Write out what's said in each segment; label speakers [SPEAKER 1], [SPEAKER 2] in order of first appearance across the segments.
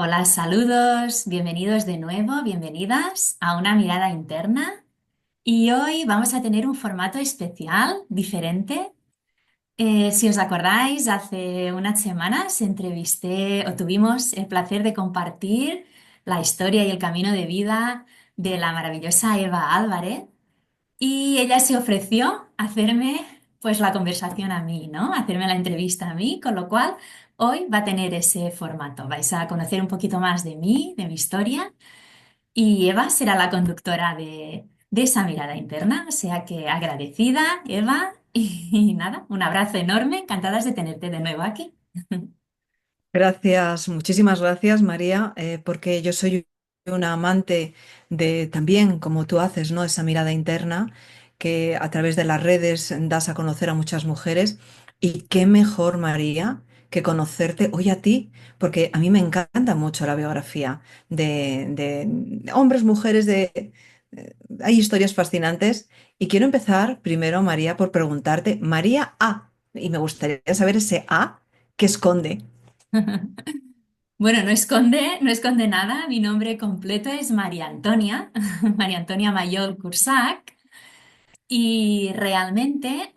[SPEAKER 1] Hola, saludos, bienvenidos de nuevo, bienvenidas a una mirada interna. Y hoy vamos a tener un formato especial, diferente. Si os acordáis, hace unas semanas entrevisté o tuvimos el placer de compartir la historia y el camino de vida de la maravillosa Eva Álvarez. Y ella se ofreció a hacerme pues la conversación a mí, ¿no? Hacerme la entrevista a mí, con lo cual hoy va a tener ese formato. Vais a conocer un poquito más de mí, de mi historia, y Eva será la conductora de esa mirada interna. O sea que agradecida, Eva, y nada, un abrazo enorme, encantadas de tenerte de nuevo aquí.
[SPEAKER 2] Gracias, muchísimas gracias, María, porque yo soy una amante de también, como tú haces, ¿no? Esa mirada interna que a través de las redes das a conocer a muchas mujeres. Y qué mejor, María, que conocerte hoy a ti, porque a mí me encanta mucho la biografía de hombres, mujeres, hay historias fascinantes. Y quiero empezar primero, María, por preguntarte, María A, y me gustaría saber ese A que esconde.
[SPEAKER 1] Bueno, no esconde nada. Mi nombre completo es María Antonia, María Antonia Mayol Cursac. Y realmente,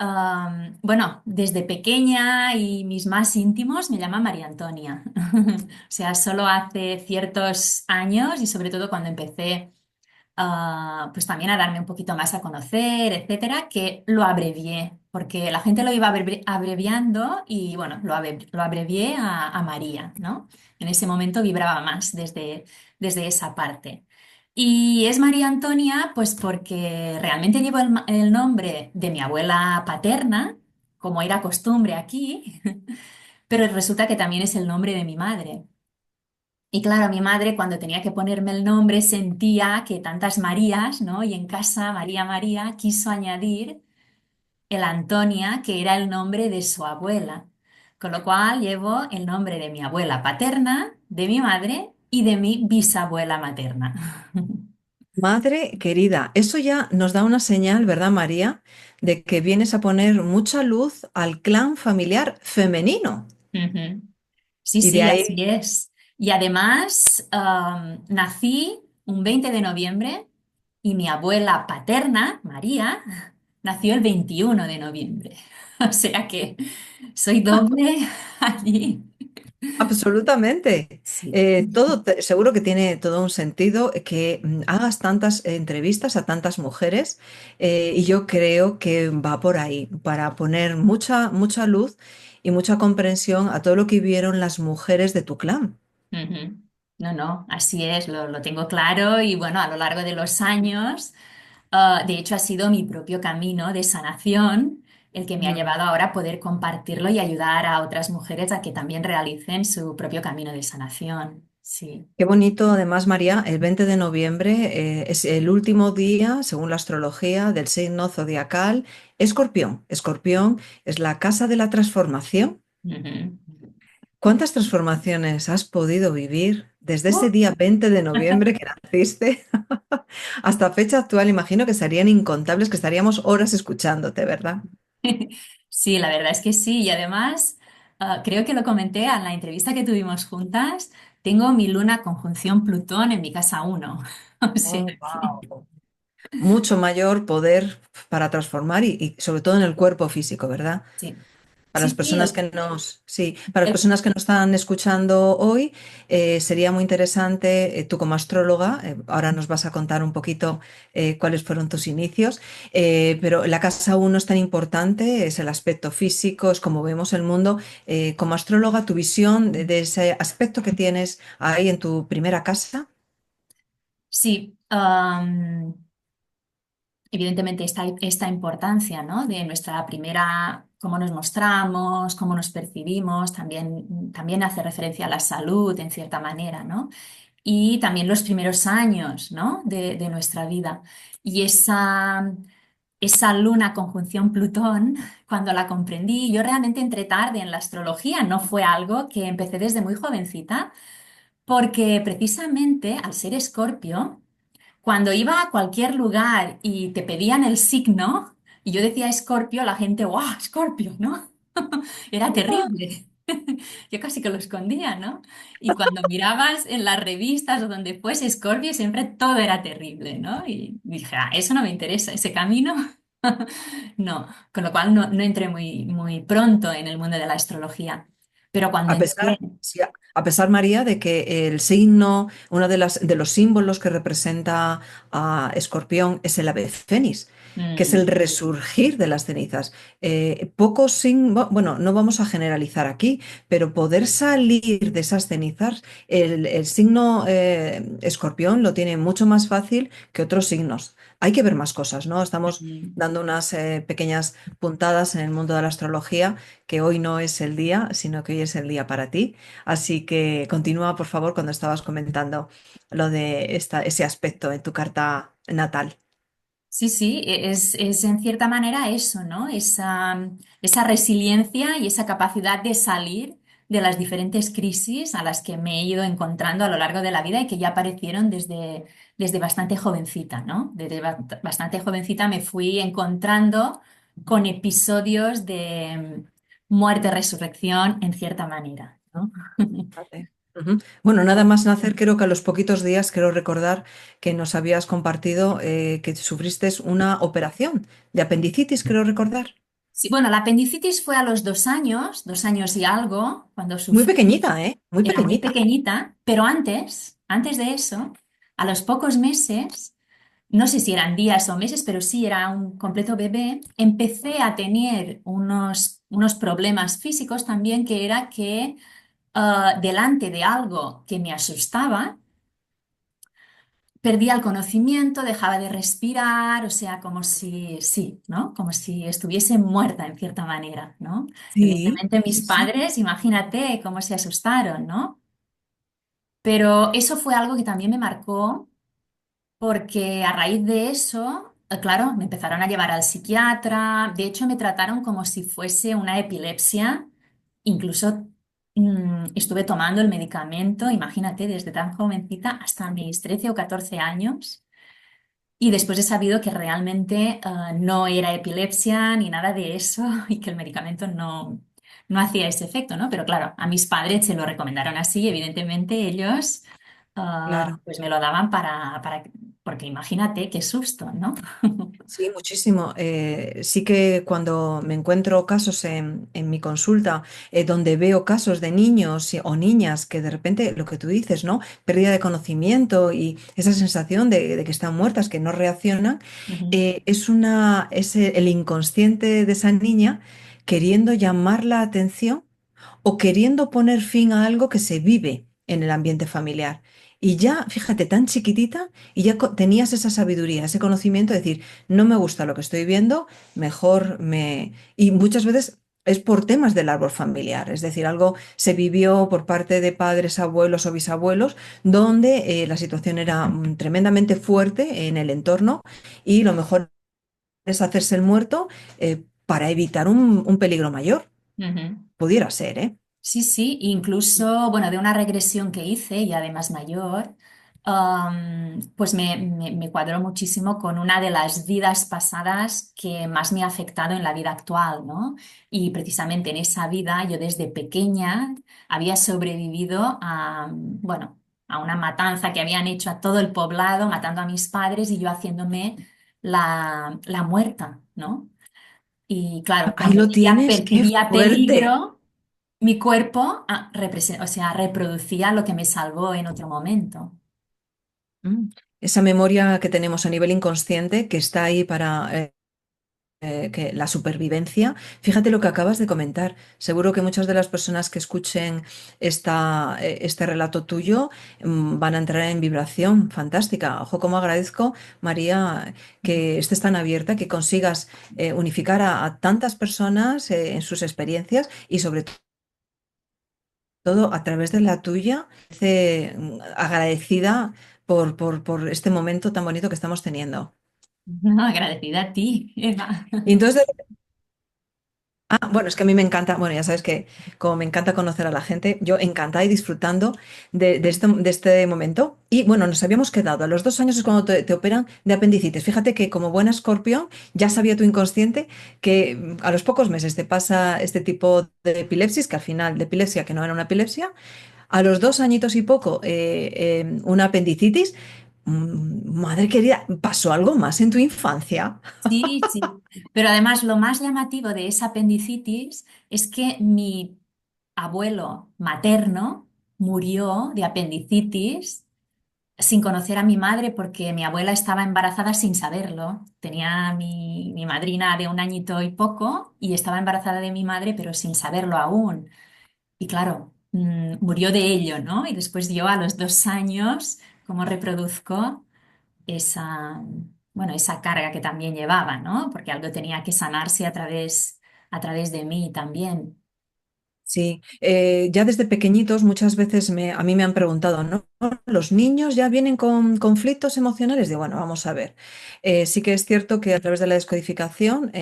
[SPEAKER 1] bueno, desde pequeña y mis más íntimos me llaman María Antonia. O sea, solo hace ciertos años y sobre todo cuando empecé, pues también a darme un poquito más a conocer, etcétera, que lo abrevié, porque la gente lo iba abreviando y bueno, lo abrevié a María, ¿no? En ese momento vibraba más desde esa parte. Y es María Antonia, pues porque realmente llevo el nombre de mi abuela paterna, como era costumbre aquí, pero resulta que también es el nombre de mi madre. Y claro, mi madre cuando tenía que ponerme el nombre sentía que tantas Marías, ¿no? Y en casa María María quiso añadir el Antonia, que era el nombre de su abuela. Con lo cual llevo el nombre de mi abuela paterna, de mi madre y de mi bisabuela materna.
[SPEAKER 2] Madre querida, eso ya nos da una señal, ¿verdad, María? De que vienes a poner mucha luz al clan familiar femenino.
[SPEAKER 1] Ujú. Sí,
[SPEAKER 2] Y de
[SPEAKER 1] sí, así
[SPEAKER 2] ahí,
[SPEAKER 1] es. Y además, nací un 20 de noviembre y mi abuela paterna, María, nació el 21 de noviembre. O sea que soy doble allí.
[SPEAKER 2] absolutamente.
[SPEAKER 1] Sí.
[SPEAKER 2] Seguro que tiene todo un sentido que hagas tantas entrevistas a tantas mujeres, y yo creo que va por ahí, para poner mucha luz y mucha comprensión a todo lo que vivieron las mujeres de tu clan.
[SPEAKER 1] Ujú. No, no, así es, lo tengo claro y bueno, a lo largo de los años, de hecho ha sido mi propio camino de sanación el que me ha llevado ahora a poder compartirlo y ayudar a otras mujeres a que también realicen su propio camino de sanación. Sí.
[SPEAKER 2] Qué bonito, además, María, el 20 de noviembre es el último día, según la astrología, del signo zodiacal Escorpión. Escorpión es la casa de la transformación.
[SPEAKER 1] Ujú.
[SPEAKER 2] ¿Cuántas transformaciones has podido vivir desde ese
[SPEAKER 1] Oh.
[SPEAKER 2] día 20 de noviembre que naciste hasta fecha actual? Imagino que serían incontables, que estaríamos horas escuchándote, ¿verdad?
[SPEAKER 1] Sí, la verdad es que sí. Y además, creo que lo comenté en la entrevista que tuvimos juntas, tengo mi luna conjunción Plutón en mi casa uno. O sea
[SPEAKER 2] Oh,
[SPEAKER 1] que
[SPEAKER 2] wow. Mucho mayor poder para transformar y sobre todo en el cuerpo físico, ¿verdad?
[SPEAKER 1] sí.
[SPEAKER 2] Para las
[SPEAKER 1] Sí, sí,
[SPEAKER 2] personas que nos, sí, para las personas que nos están escuchando hoy, sería muy interesante, tú como astróloga, ahora nos vas a contar un poquito cuáles fueron tus inicios, pero la casa uno es tan importante, es el aspecto físico, es como vemos el mundo. Como astróloga, tu visión de ese aspecto que tienes ahí en tu primera casa.
[SPEAKER 1] sí, evidentemente esta importancia, ¿no? De nuestra primera, cómo nos mostramos, cómo nos percibimos, también hace referencia a la salud en cierta manera, ¿no? Y también los primeros años, ¿no? de nuestra vida. Y esa luna conjunción Plutón, cuando la comprendí, yo realmente entré tarde en la astrología, no fue algo que empecé desde muy jovencita, porque precisamente al ser Escorpio, cuando iba a cualquier lugar y te pedían el signo, y yo decía Escorpio, la gente, ¡guau, Escorpio!, ¿no? Era terrible. Yo casi que lo escondía, ¿no? Y cuando mirabas en las revistas o donde fuese Scorpio, siempre todo era terrible, ¿no? Y dije, ah, eso no me interesa, ese camino, no. Con lo cual no entré muy pronto en el mundo de la astrología. Pero cuando
[SPEAKER 2] A
[SPEAKER 1] entré,
[SPEAKER 2] pesar, sí, a pesar, María, de que el signo, uno de los símbolos que representa a Escorpión es el ave fénix, que es el
[SPEAKER 1] mm,
[SPEAKER 2] resurgir de las cenizas. Pocos signos, bueno, no vamos a generalizar aquí, pero poder salir de esas cenizas, el signo Escorpión lo tiene mucho más fácil que otros signos. Hay que ver más cosas, ¿no? Estamos
[SPEAKER 1] mm,
[SPEAKER 2] dando unas pequeñas puntadas en el mundo de la astrología que hoy no es el día, sino que hoy es el día para ti. Así que continúa, por favor, cuando estabas comentando lo de ese aspecto en tu carta natal.
[SPEAKER 1] sí, sí, es en cierta manera eso, ¿no? Esa resiliencia y esa capacidad de salir de las diferentes crisis a las que me he ido encontrando a lo largo de la vida y que ya aparecieron desde bastante jovencita, ¿no? Desde bastante jovencita me fui encontrando con episodios de muerte, resurrección, en cierta manera, ¿no?
[SPEAKER 2] Vale. Ujú. Bueno, nada más nacer, creo que a los poquitos días, quiero recordar que nos habías compartido que sufriste una operación de apendicitis, creo recordar.
[SPEAKER 1] Sí, bueno, la apendicitis fue a los 2 años y algo, cuando
[SPEAKER 2] Muy
[SPEAKER 1] sufrí.
[SPEAKER 2] pequeñita, ¿eh? Muy
[SPEAKER 1] Era muy
[SPEAKER 2] pequeñita.
[SPEAKER 1] pequeñita, pero antes de eso, a los pocos meses, no sé si eran días o meses, pero sí era un completo bebé, empecé a tener unos problemas físicos también, que era que delante de algo que me asustaba, perdía el conocimiento, dejaba de respirar, o sea, como si, sí, ¿no? Como si estuviese muerta en cierta manera, ¿no?
[SPEAKER 2] Sí,
[SPEAKER 1] Evidentemente mis
[SPEAKER 2] sí, sí.
[SPEAKER 1] padres, imagínate cómo se asustaron, ¿no? Pero eso fue algo que también me marcó porque a raíz de eso, claro, me empezaron a llevar al psiquiatra. De hecho, me trataron como si fuese una epilepsia. Incluso estuve tomando el medicamento, imagínate, desde tan jovencita hasta mis 13 o 14 años. Y después he sabido que realmente no era epilepsia ni nada de eso y que el medicamento no hacía ese efecto, ¿no? Pero claro, a mis padres se lo recomendaron así y evidentemente ellos
[SPEAKER 2] Claro.
[SPEAKER 1] pues me lo daban porque imagínate qué susto, ¿no?
[SPEAKER 2] Sí, muchísimo. Sí que cuando me encuentro casos en mi consulta donde veo casos de niños o niñas que de repente, lo que tú dices, ¿no? Pérdida de conocimiento y esa sensación de que están muertas, que no reaccionan,
[SPEAKER 1] Ujú,
[SPEAKER 2] es el inconsciente de esa niña queriendo llamar la atención o queriendo poner fin a algo que se vive en el ambiente familiar. Y ya, fíjate, tan chiquitita y ya tenías esa sabiduría, ese conocimiento de decir, no me gusta lo que estoy viendo, mejor me... Y muchas veces es por temas del árbol familiar, es decir, algo se vivió por parte de padres, abuelos o bisabuelos, donde la situación era tremendamente fuerte en el entorno y lo mejor es hacerse el muerto para evitar un peligro mayor.
[SPEAKER 1] ujú.
[SPEAKER 2] Pudiera ser, ¿eh?
[SPEAKER 1] Sí, sí, incluso, bueno, de una regresión que hice y además mayor, pues me cuadró muchísimo con una de las vidas pasadas que más me ha afectado en la vida actual, ¿no? Y precisamente en esa vida yo desde pequeña había sobrevivido bueno, a una matanza que habían hecho a todo el poblado, matando a mis padres y yo haciéndome la muerta, ¿no? Y claro,
[SPEAKER 2] Ahí
[SPEAKER 1] cuando
[SPEAKER 2] lo
[SPEAKER 1] yo ya
[SPEAKER 2] tienes, qué
[SPEAKER 1] percibía
[SPEAKER 2] fuerte.
[SPEAKER 1] peligro, mi cuerpo, o sea, reproducía lo que me salvó en otro momento.
[SPEAKER 2] Mm. Esa memoria que tenemos a nivel inconsciente que está ahí para que la supervivencia. Fíjate lo que acabas de comentar. Seguro que muchas de las personas que escuchen este relato tuyo van a entrar en vibración fantástica. Ojo, cómo agradezco, María, que estés tan abierta, que consigas unificar a tantas personas en sus experiencias y sobre todo a través de la tuya, agradecida por este momento tan bonito que estamos teniendo.
[SPEAKER 1] No, agradecida a ti, Eva.
[SPEAKER 2] Y entonces, Ah, bueno, es que a mí me encanta, bueno, ya sabes que como me encanta conocer a la gente, yo encantada y disfrutando de este momento. Y bueno, nos habíamos quedado, a los 2 años es cuando te operan de apendicitis. Fíjate que como buena escorpión ya sabía tu inconsciente que a los pocos meses te pasa este tipo de epilepsis, que al final de epilepsia, que no era una epilepsia, a los 2 añitos y poco una apendicitis. Madre querida, ¿pasó algo más en tu infancia?
[SPEAKER 1] Sí, sí. Pero además lo más llamativo de esa apendicitis es que mi abuelo materno murió de apendicitis sin conocer a mi madre porque mi abuela estaba embarazada sin saberlo. Tenía mi madrina de un añito y poco y estaba embarazada de mi madre pero sin saberlo aún. Y claro, murió de ello, ¿no? Y después yo a los 2 años, ¿cómo reproduzco esa, bueno, esa carga que también llevaba, ¿no? Porque algo tenía que sanarse a través de mí también.
[SPEAKER 2] Sí, ya desde pequeñitos muchas veces a mí me han preguntado, ¿no? ¿Los niños ya vienen con conflictos emocionales? Digo, bueno, vamos a ver. Sí que es cierto que a través de la descodificación,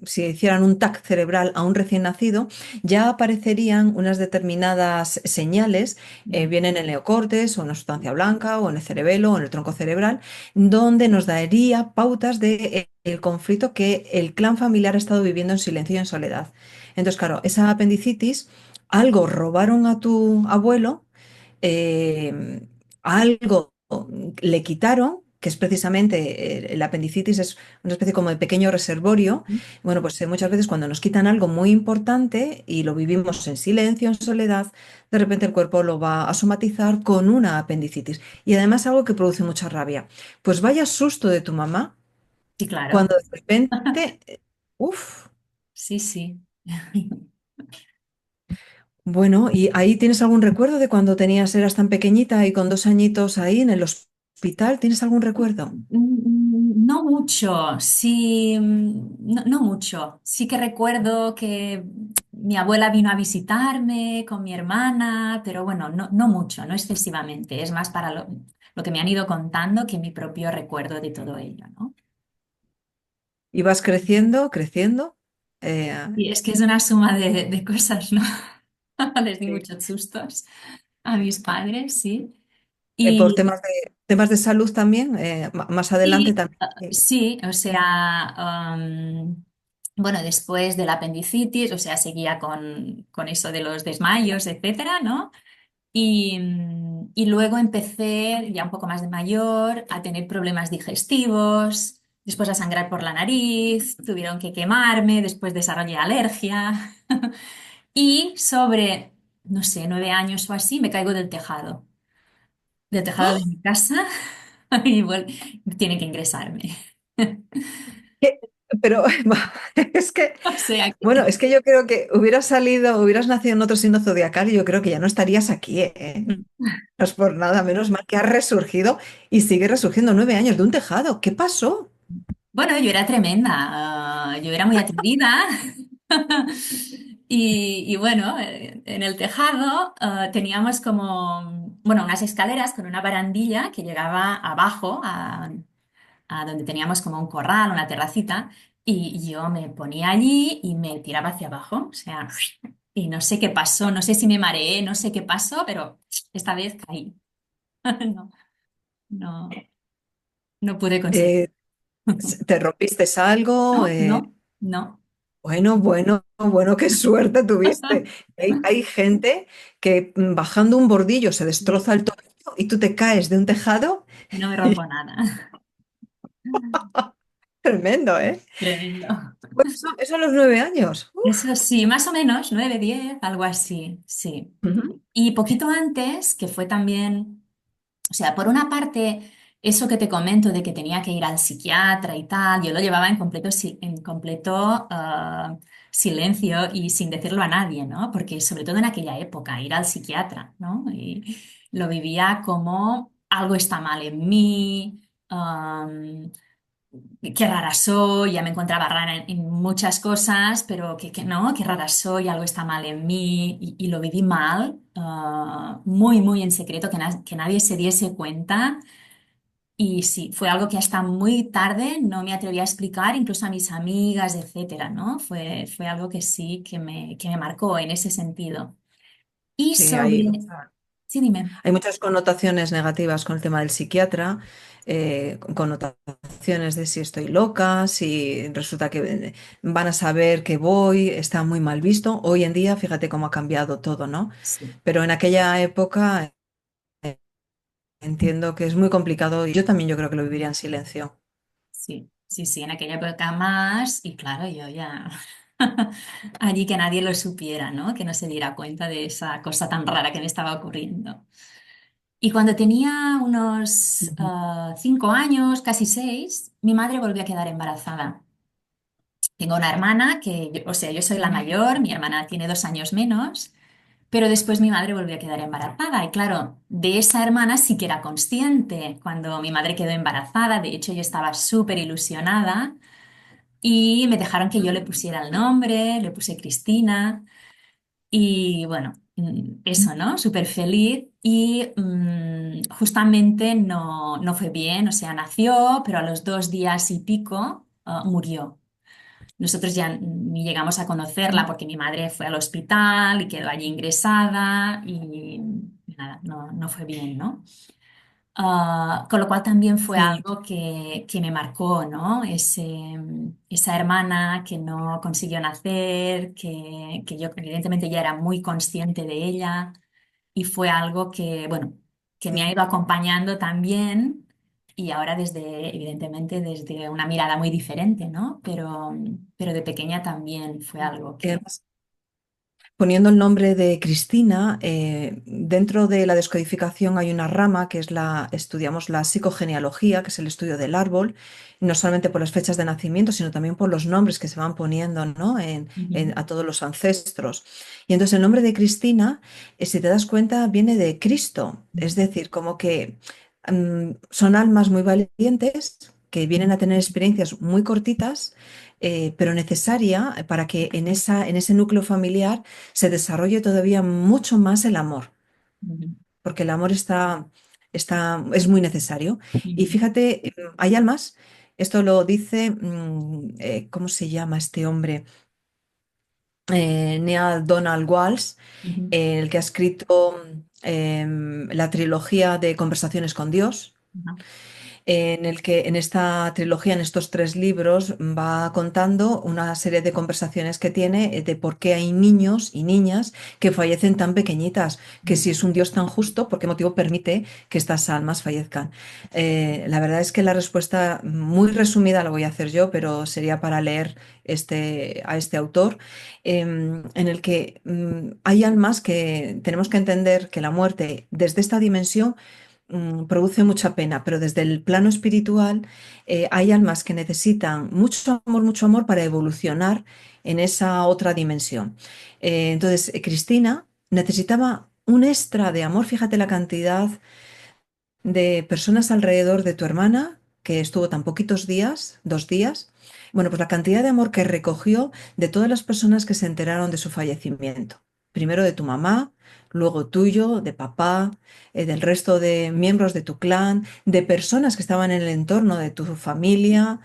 [SPEAKER 2] si hicieran un TAC cerebral a un recién nacido, ya aparecerían unas determinadas señales, bien en el neocortes o en la sustancia blanca o en el cerebelo o en el tronco cerebral, donde nos daría pautas de el conflicto que el clan familiar ha estado viviendo en silencio y en soledad. Entonces, claro, esa apendicitis, algo robaron a tu abuelo, algo le quitaron, que es precisamente el apendicitis, es una especie como de pequeño reservorio. Bueno, pues muchas veces cuando nos quitan algo muy importante y lo vivimos en silencio, en soledad, de repente el cuerpo lo va a somatizar con una apendicitis. Y además algo que produce mucha rabia. Pues vaya susto de tu mamá
[SPEAKER 1] Sí, claro.
[SPEAKER 2] cuando de repente, uff.
[SPEAKER 1] Sí, sí.
[SPEAKER 2] Bueno, ¿y ahí tienes algún recuerdo de cuando eras tan pequeñita y con 2 añitos ahí en el hospital? ¿Tienes algún recuerdo?
[SPEAKER 1] No mucho, sí, no mucho. Sí que recuerdo que mi abuela vino a visitarme con mi hermana, pero bueno, no mucho, no excesivamente. Es más para lo que me han ido contando que mi propio recuerdo de todo ello, ¿no?
[SPEAKER 2] ¿Y vas creciendo, creciendo? Eh,
[SPEAKER 1] Y es que es una suma de cosas, ¿no? Les di
[SPEAKER 2] Sí.
[SPEAKER 1] muchos sustos a mis padres, sí.
[SPEAKER 2] Por
[SPEAKER 1] Y
[SPEAKER 2] temas de salud también, más adelante
[SPEAKER 1] sí,
[SPEAKER 2] también.
[SPEAKER 1] sí, o sea, bueno, después del apendicitis, o sea, seguía con eso de los desmayos, etcétera, ¿no? Y luego empecé, ya un poco más de mayor, a tener problemas digestivos, después a sangrar por la nariz, tuvieron que quemarme, después desarrollé alergia. Y sobre, no sé, 9 años o así, me caigo del tejado de
[SPEAKER 2] ¡Ah!
[SPEAKER 1] mi casa y tienen que ingresarme.
[SPEAKER 2] ¿Qué? Pero es que,
[SPEAKER 1] O sea
[SPEAKER 2] bueno,
[SPEAKER 1] que
[SPEAKER 2] es que yo creo que hubieras nacido en otro signo zodiacal y yo creo que ya no estarías aquí, ¿eh? No es por nada, menos mal que has resurgido y sigue resurgiendo 9 años de un tejado. ¿Qué pasó?
[SPEAKER 1] bueno, yo era tremenda, yo era muy atrevida. Y bueno, en el tejado teníamos como, bueno, unas escaleras con una barandilla que llegaba abajo a donde teníamos como un corral, una terracita, y yo me ponía allí y me tiraba hacia abajo, o sea, y no sé qué pasó, no sé si me mareé, no sé qué pasó, pero esta vez caí. No, no, no pude conseguir.
[SPEAKER 2] Eh, ¿Te rompiste algo?
[SPEAKER 1] No, no, no.
[SPEAKER 2] Bueno, bueno, bueno, qué suerte tuviste. Hay gente que bajando un bordillo se destroza el tobillo y tú te caes de un tejado.
[SPEAKER 1] Y no me rompo nada.
[SPEAKER 2] Tremendo, ¿eh?
[SPEAKER 1] Tremendo.
[SPEAKER 2] Pues eso a los 9 años.
[SPEAKER 1] Eso sí, más o menos, 9, 10, algo así, sí.
[SPEAKER 2] Ujú.
[SPEAKER 1] Y poquito antes, que fue también, o sea, por una parte, eso que te comento de que tenía que ir al psiquiatra y tal, yo lo llevaba en completo, en completo silencio y sin decirlo a nadie, ¿no? Porque sobre todo en aquella época, ir al psiquiatra, ¿no? Y lo vivía como algo está mal en mí, qué rara soy, ya me encontraba rara en muchas cosas, pero que no, qué rara soy, algo está mal en mí y lo viví mal, muy, muy en secreto, que nadie se diese cuenta Y sí, fue algo que hasta muy tarde no me atreví a explicar, incluso a mis amigas, etcétera, ¿no? Fue algo que sí, que me marcó en ese sentido. Y
[SPEAKER 2] Sí, hay,
[SPEAKER 1] sobre... Sí, dime.
[SPEAKER 2] hay muchas connotaciones negativas con el tema del psiquiatra, connotaciones de si estoy loca, si resulta que van a saber que voy, está muy mal visto. Hoy en día, fíjate cómo ha cambiado todo, ¿no?
[SPEAKER 1] Sí,
[SPEAKER 2] Pero en aquella época entiendo que es muy complicado y yo también yo creo que lo viviría en silencio.
[SPEAKER 1] sí, sí, sí, en aquella época más. Y claro, yo ya... Allí que nadie lo supiera, ¿no? Que no se diera cuenta de esa cosa tan rara que me estaba ocurriendo. Y cuando tenía unos
[SPEAKER 2] Ujú.
[SPEAKER 1] 5 años, casi 6, mi madre volvió a quedar embarazada. Tengo una hermana que, o sea, yo soy la mayor, mi hermana tiene 2 años menos, pero después mi madre volvió a quedar embarazada. Y claro, de esa hermana sí que era consciente cuando mi madre quedó embarazada. De hecho, yo estaba súper ilusionada y me dejaron que yo le pusiera el nombre, le puse Cristina. Y bueno, eso, ¿no? Súper feliz y justamente no fue bien, o sea, nació, pero a los 2 días y pico murió. Nosotros ya ni llegamos a conocerla porque mi madre fue al hospital y quedó allí ingresada y nada, no fue bien, ¿no? Con lo cual también fue
[SPEAKER 2] Sí,
[SPEAKER 1] algo que me marcó, ¿no? Esa hermana que no consiguió nacer, que yo evidentemente ya era muy consciente de ella y fue algo que, bueno, que me ha
[SPEAKER 2] sí.
[SPEAKER 1] ido acompañando también y ahora evidentemente desde una mirada muy diferente, ¿no? Pero de pequeña también fue algo
[SPEAKER 2] Y
[SPEAKER 1] que...
[SPEAKER 2] además, poniendo el nombre de Cristina, dentro de la descodificación hay una rama que es estudiamos la psicogenealogía, que es el estudio del árbol, no solamente por las fechas de nacimiento, sino también por los nombres que se van poniendo, ¿no?
[SPEAKER 1] Ujú,
[SPEAKER 2] A todos los ancestros. Y entonces el nombre de Cristina, si te das cuenta, viene de Cristo, es decir, como que son almas muy valientes que vienen a tener experiencias muy cortitas, pero necesaria para que en ese núcleo familiar se desarrolle todavía mucho más el amor,
[SPEAKER 1] ujú,
[SPEAKER 2] porque el amor es muy necesario. Y
[SPEAKER 1] ujú,
[SPEAKER 2] fíjate, hay almas, esto lo dice, ¿cómo se llama este hombre? Neal Donald Walsh,
[SPEAKER 1] ujú,
[SPEAKER 2] el que ha escrito la trilogía de Conversaciones con Dios,
[SPEAKER 1] ujú,
[SPEAKER 2] en el que en esta trilogía, en estos tres libros, va contando una serie de conversaciones que tiene de por qué hay niños y niñas que fallecen tan pequeñitas, que si es un Dios tan justo, ¿por qué motivo permite que estas almas fallezcan? La verdad es que la respuesta muy resumida la voy a hacer yo, pero sería para leer a este autor, en el que hay almas que tenemos que entender que la muerte desde esta dimensión produce mucha pena, pero desde el plano espiritual hay almas que necesitan mucho amor para evolucionar en esa otra dimensión. Entonces, Cristina necesitaba un extra de amor, fíjate la cantidad de personas alrededor de tu hermana, que estuvo tan poquitos días, 2 días. Bueno, pues la cantidad de amor que recogió de todas las personas que se enteraron de su fallecimiento. Primero de tu mamá, luego tuyo, de papá, del resto de miembros de tu clan, de personas que estaban en el entorno de tu familia,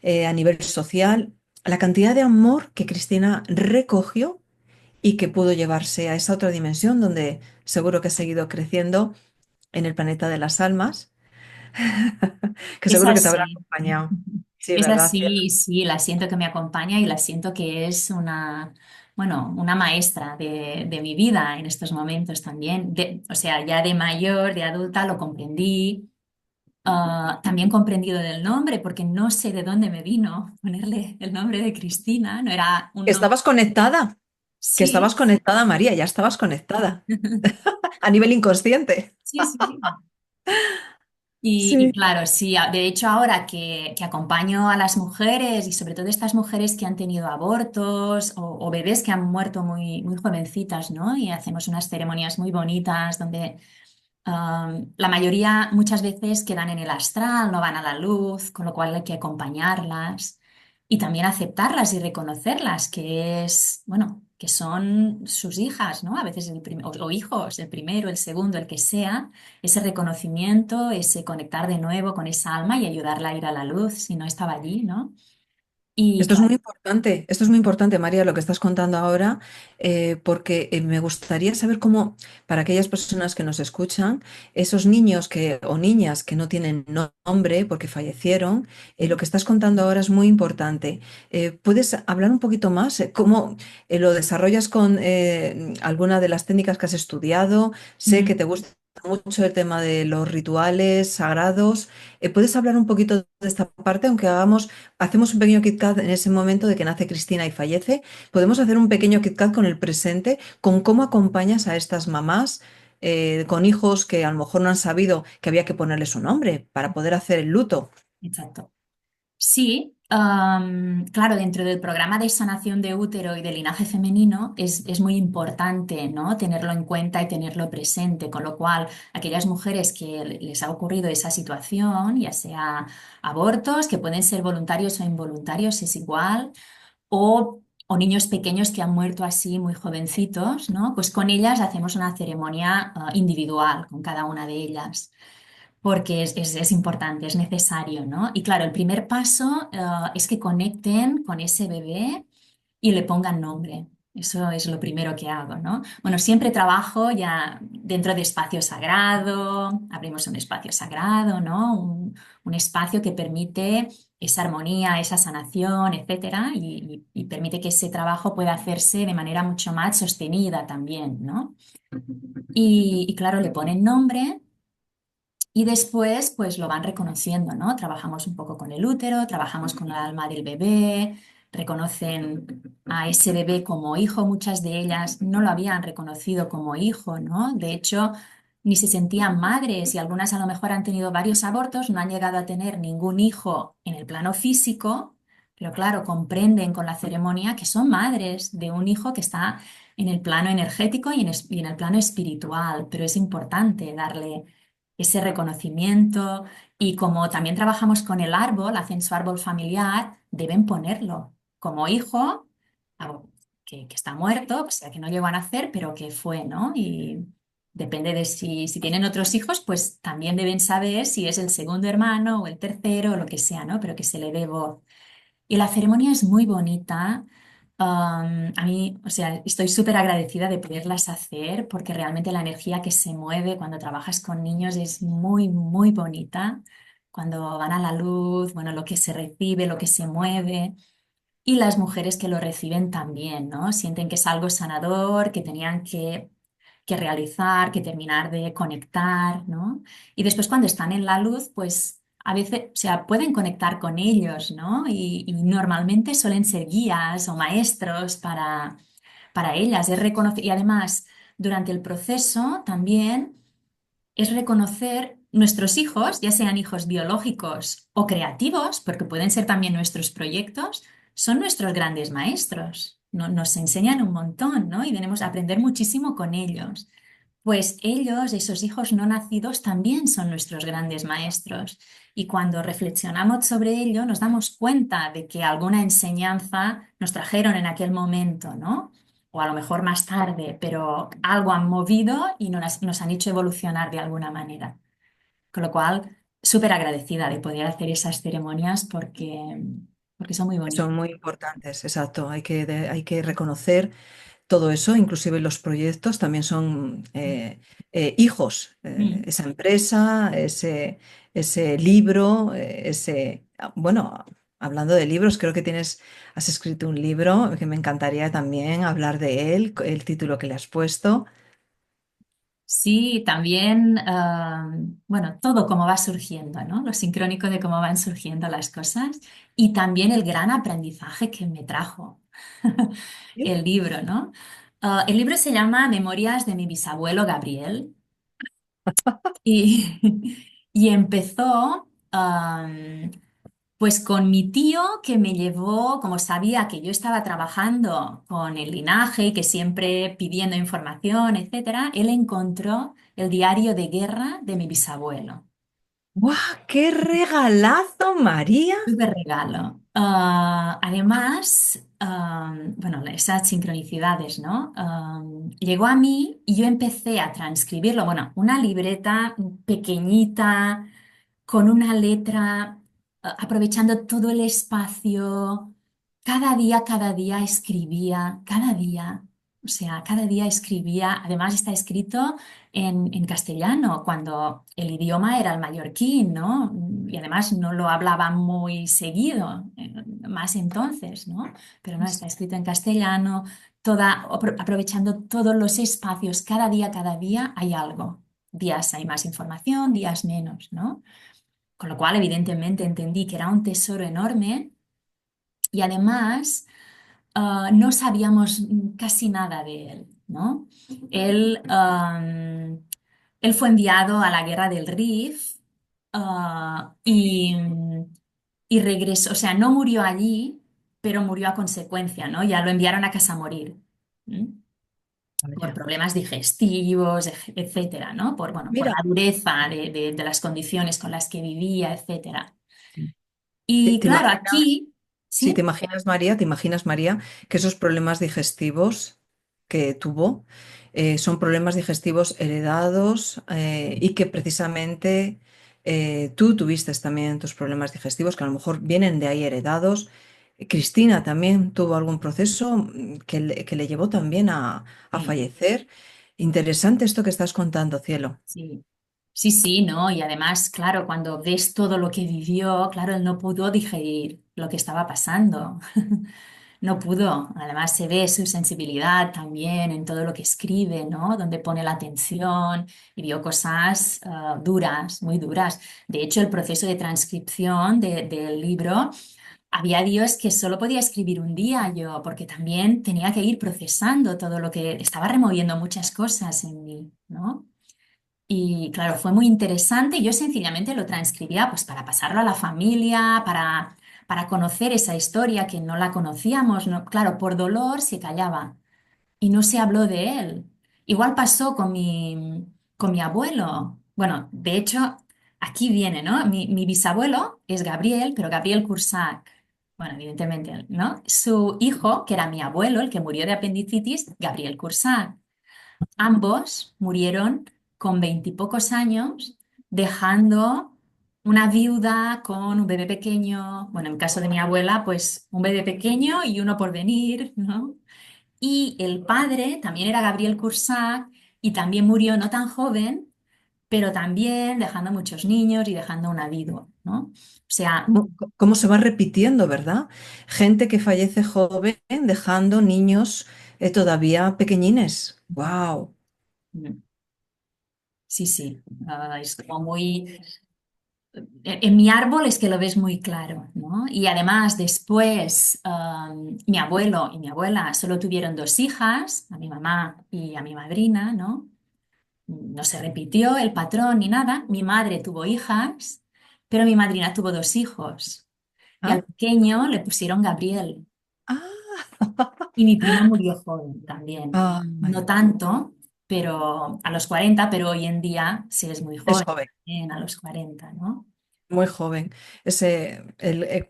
[SPEAKER 2] a nivel social. La cantidad de amor que Cristina recogió y que pudo llevarse a esa otra dimensión donde seguro que ha seguido creciendo en el planeta de las almas, que
[SPEAKER 1] Es
[SPEAKER 2] seguro que te habrá
[SPEAKER 1] así.
[SPEAKER 2] acompañado. Sí,
[SPEAKER 1] Es
[SPEAKER 2] ¿verdad?
[SPEAKER 1] así, sí, la siento que me acompaña y la siento que es bueno, una maestra de mi vida en estos momentos también. O sea, ya de mayor, de adulta, lo comprendí. También comprendido del nombre, porque no sé de dónde me vino ponerle el nombre de Cristina. No era un
[SPEAKER 2] Que
[SPEAKER 1] nombre.
[SPEAKER 2] que estabas
[SPEAKER 1] Sí,
[SPEAKER 2] conectada, María, ya estabas conectada a nivel inconsciente.
[SPEAKER 1] sí, sí. Y
[SPEAKER 2] Sí.
[SPEAKER 1] claro, sí, de hecho ahora que acompaño a las mujeres y sobre todo estas mujeres que han tenido abortos o bebés que han muerto muy, muy jovencitas, ¿no? Y hacemos unas ceremonias muy bonitas donde la mayoría muchas veces quedan en el astral, no van a la luz, con lo cual hay que acompañarlas y también aceptarlas y reconocerlas, que es, bueno. que son sus hijas, ¿no? A veces o hijos, el primero, el segundo, el que sea, ese reconocimiento, ese conectar de nuevo con esa alma y ayudarla a ir a la luz si no estaba allí, ¿no? Y
[SPEAKER 2] Esto es muy
[SPEAKER 1] claro,
[SPEAKER 2] importante, esto es muy importante, María, lo que estás contando ahora, porque me gustaría saber cómo, para aquellas personas que nos escuchan, esos niños o niñas que no tienen nombre porque fallecieron, lo que estás contando ahora es muy importante. ¿Puedes hablar un poquito más? ¿Cómo lo desarrollas con alguna de las técnicas que has estudiado? Sé que te
[SPEAKER 1] mm,
[SPEAKER 2] gusta mucho el tema de los rituales sagrados. ¿Puedes hablar un poquito de esta parte, aunque hacemos un pequeño KitKat en ese momento de que nace Cristina y fallece? Podemos hacer un pequeño KitKat con el presente, con cómo acompañas a estas mamás con hijos que a lo mejor no han sabido que había que ponerles un nombre para poder hacer el luto.
[SPEAKER 1] exacto. Sí, claro, dentro del programa de sanación de útero y de linaje femenino es muy importante, ¿no? Tenerlo en cuenta y tenerlo presente, con lo cual aquellas mujeres que les ha ocurrido esa situación, ya sea abortos, que pueden ser voluntarios o involuntarios, es igual, o niños pequeños que han muerto así muy jovencitos, ¿no? Pues con ellas hacemos una ceremonia, individual con cada una de ellas porque es importante, es necesario, ¿no? Y claro, el primer paso es que conecten con ese bebé y le pongan nombre. Eso es lo primero que hago, ¿no? Bueno, siempre trabajo ya dentro de espacio sagrado, abrimos un espacio sagrado, ¿no? Un espacio que permite esa armonía, esa sanación, etcétera, y permite que ese trabajo pueda hacerse de manera mucho más sostenida también, ¿no? Y claro, le ponen nombre y después, pues lo van reconociendo, ¿no? Trabajamos un poco con el útero, trabajamos con el alma del bebé, reconocen a ese bebé como hijo. Muchas de ellas no lo habían reconocido como hijo, ¿no? De hecho, ni se sentían madres y algunas a lo mejor han tenido varios abortos, no han llegado a tener ningún hijo en el plano físico, pero claro, comprenden con la ceremonia que son madres de un hijo que está en el plano energético y en el plano espiritual, pero es importante darle ese reconocimiento y como también trabajamos con el árbol, hacen su árbol familiar, deben ponerlo como hijo, algo que está muerto, o sea, que no llegó a nacer, pero que fue, ¿no? Y depende de si tienen otros hijos, pues también deben saber si es el segundo hermano o el tercero o lo que sea, ¿no? Pero que se le dé voz. Y la ceremonia es muy bonita. A mí, o sea, estoy súper agradecida de poderlas hacer porque realmente la energía que se mueve cuando trabajas con niños es muy, muy bonita. Cuando van a la luz, bueno, lo que se recibe, lo que se mueve. Y las mujeres que lo reciben también, ¿no? Sienten que es algo sanador, que tenían que realizar, que terminar de conectar, ¿no? Y después cuando están en la luz, pues a veces, o sea, pueden conectar con ellos, ¿no? Y normalmente suelen ser guías o maestros para ellas. Y además, durante el proceso también es reconocer nuestros hijos, ya sean hijos biológicos o creativos, porque pueden ser también nuestros proyectos, son nuestros grandes maestros. Nos enseñan un montón, ¿no? Y debemos aprender muchísimo con ellos. Pues ellos, esos hijos no nacidos, también son nuestros grandes maestros. Y cuando reflexionamos sobre ello, nos damos cuenta de que alguna enseñanza nos trajeron en aquel momento, ¿no? O a lo mejor más tarde, pero algo han movido y nos han hecho evolucionar de alguna manera. Con lo cual, súper agradecida de poder hacer esas ceremonias porque son muy bonitas.
[SPEAKER 2] Son muy importantes, exacto. Hay que reconocer todo eso, inclusive los proyectos también son hijos.
[SPEAKER 1] Mm.
[SPEAKER 2] Esa empresa, ese libro, bueno, hablando de libros, creo que has escrito un libro que me encantaría también hablar de él, el título que le has puesto.
[SPEAKER 1] Sí, también, bueno, todo como va surgiendo, ¿no? Lo sincrónico de cómo van surgiendo las cosas y también el gran aprendizaje que me trajo
[SPEAKER 2] ¿Sí?
[SPEAKER 1] el libro, ¿no? El libro se llama Memorias de mi bisabuelo Gabriel y, y empezó, pues con mi tío que me llevó, como sabía que yo estaba trabajando con el linaje y que siempre pidiendo información, etcétera, él encontró el diario de guerra de mi bisabuelo.
[SPEAKER 2] ¡Guau! ¡Qué regalazo, María!
[SPEAKER 1] Súper regalo. Además, bueno, esas sincronicidades, ¿no? Llegó a mí y yo empecé a transcribirlo. Bueno, una libreta pequeñita, con una letra, aprovechando todo el espacio. Cada día escribía, cada día. O sea, cada día escribía. Además, está escrito en castellano, cuando el idioma era el mallorquín, ¿no? Y además no lo hablaba muy seguido, más entonces, ¿no? Pero no, está escrito en castellano, aprovechando todos los espacios, cada día hay algo. Días hay más información, días menos, ¿no? Con lo cual, evidentemente, entendí que era un tesoro enorme y además no sabíamos casi nada de él, ¿no? Él, am, él fue enviado a la guerra del Rif y regresó, o sea, no murió allí, pero murió a consecuencia, ¿no? Ya lo enviaron a casa a morir. ¿M? Por
[SPEAKER 2] Vaya.
[SPEAKER 1] problemas digestivos, etcétera, ¿no? Por, bueno, por la
[SPEAKER 2] Mira,
[SPEAKER 1] dureza de las condiciones con las que vivía, etcétera.
[SPEAKER 2] sí.
[SPEAKER 1] Y
[SPEAKER 2] ¿Te
[SPEAKER 1] claro,
[SPEAKER 2] imaginas?
[SPEAKER 1] aquí,
[SPEAKER 2] Sí,
[SPEAKER 1] ¿sí?
[SPEAKER 2] te imaginas, María, que esos problemas digestivos que tuvo son problemas digestivos heredados y que precisamente tú tuviste también tus problemas digestivos que a lo mejor vienen de ahí heredados. Cristina también tuvo algún proceso que le llevó también a
[SPEAKER 1] Sí.
[SPEAKER 2] fallecer. Interesante esto que estás contando, cielo.
[SPEAKER 1] Sí, sí, sí, ¿no? Y además, claro, cuando ves todo lo que vivió, claro, él no pudo digerir lo que estaba pasando. No pudo. Además, se ve su sensibilidad también en todo lo que escribe, ¿no? Donde pone la atención y vio cosas duras, muy duras. De hecho, el proceso de transcripción del libro, había días que solo podía escribir un día yo, porque también tenía que ir procesando todo lo que estaba removiendo muchas cosas en mí, ¿no? Y claro, fue muy interesante. Yo sencillamente lo transcribía pues para pasarlo a la familia, para conocer esa historia que no la conocíamos, ¿no? Claro, por dolor se callaba y no se habló de él. Igual pasó con mi abuelo. Bueno, de hecho, aquí viene, ¿no? Mi bisabuelo es Gabriel, pero Gabriel Cursac. Bueno, evidentemente, ¿no? Su hijo, que era mi abuelo, el que murió de apendicitis, Gabriel Cursac. Ambos murieron con veintipocos años, dejando una viuda con un bebé pequeño. Bueno, en caso de mi abuela, pues un bebé pequeño y uno por venir, ¿no? Y el padre también era Gabriel Cursac y también murió no tan joven, pero también dejando muchos niños y dejando una viuda, ¿no? O sea,
[SPEAKER 2] ¿Cómo se va repitiendo, verdad? Gente que fallece joven dejando niños todavía pequeñines. ¡Wow!
[SPEAKER 1] mm, sí, sí, es como muy... En mi árbol es que lo ves muy claro, ¿no? Y además después mi abuelo y mi abuela solo tuvieron dos hijas, a mi mamá y a mi madrina, ¿no? No se repitió el patrón ni nada. Mi madre tuvo hijas, pero mi madrina tuvo dos hijos. Y al
[SPEAKER 2] Ah,
[SPEAKER 1] pequeño le pusieron Gabriel.
[SPEAKER 2] ah,
[SPEAKER 1] Y mi primo murió joven también. No
[SPEAKER 2] ay,
[SPEAKER 1] tanto, pero a los 40, pero hoy en día sí es muy
[SPEAKER 2] es
[SPEAKER 1] joven,
[SPEAKER 2] joven,
[SPEAKER 1] también a los 40, ¿no?
[SPEAKER 2] muy joven.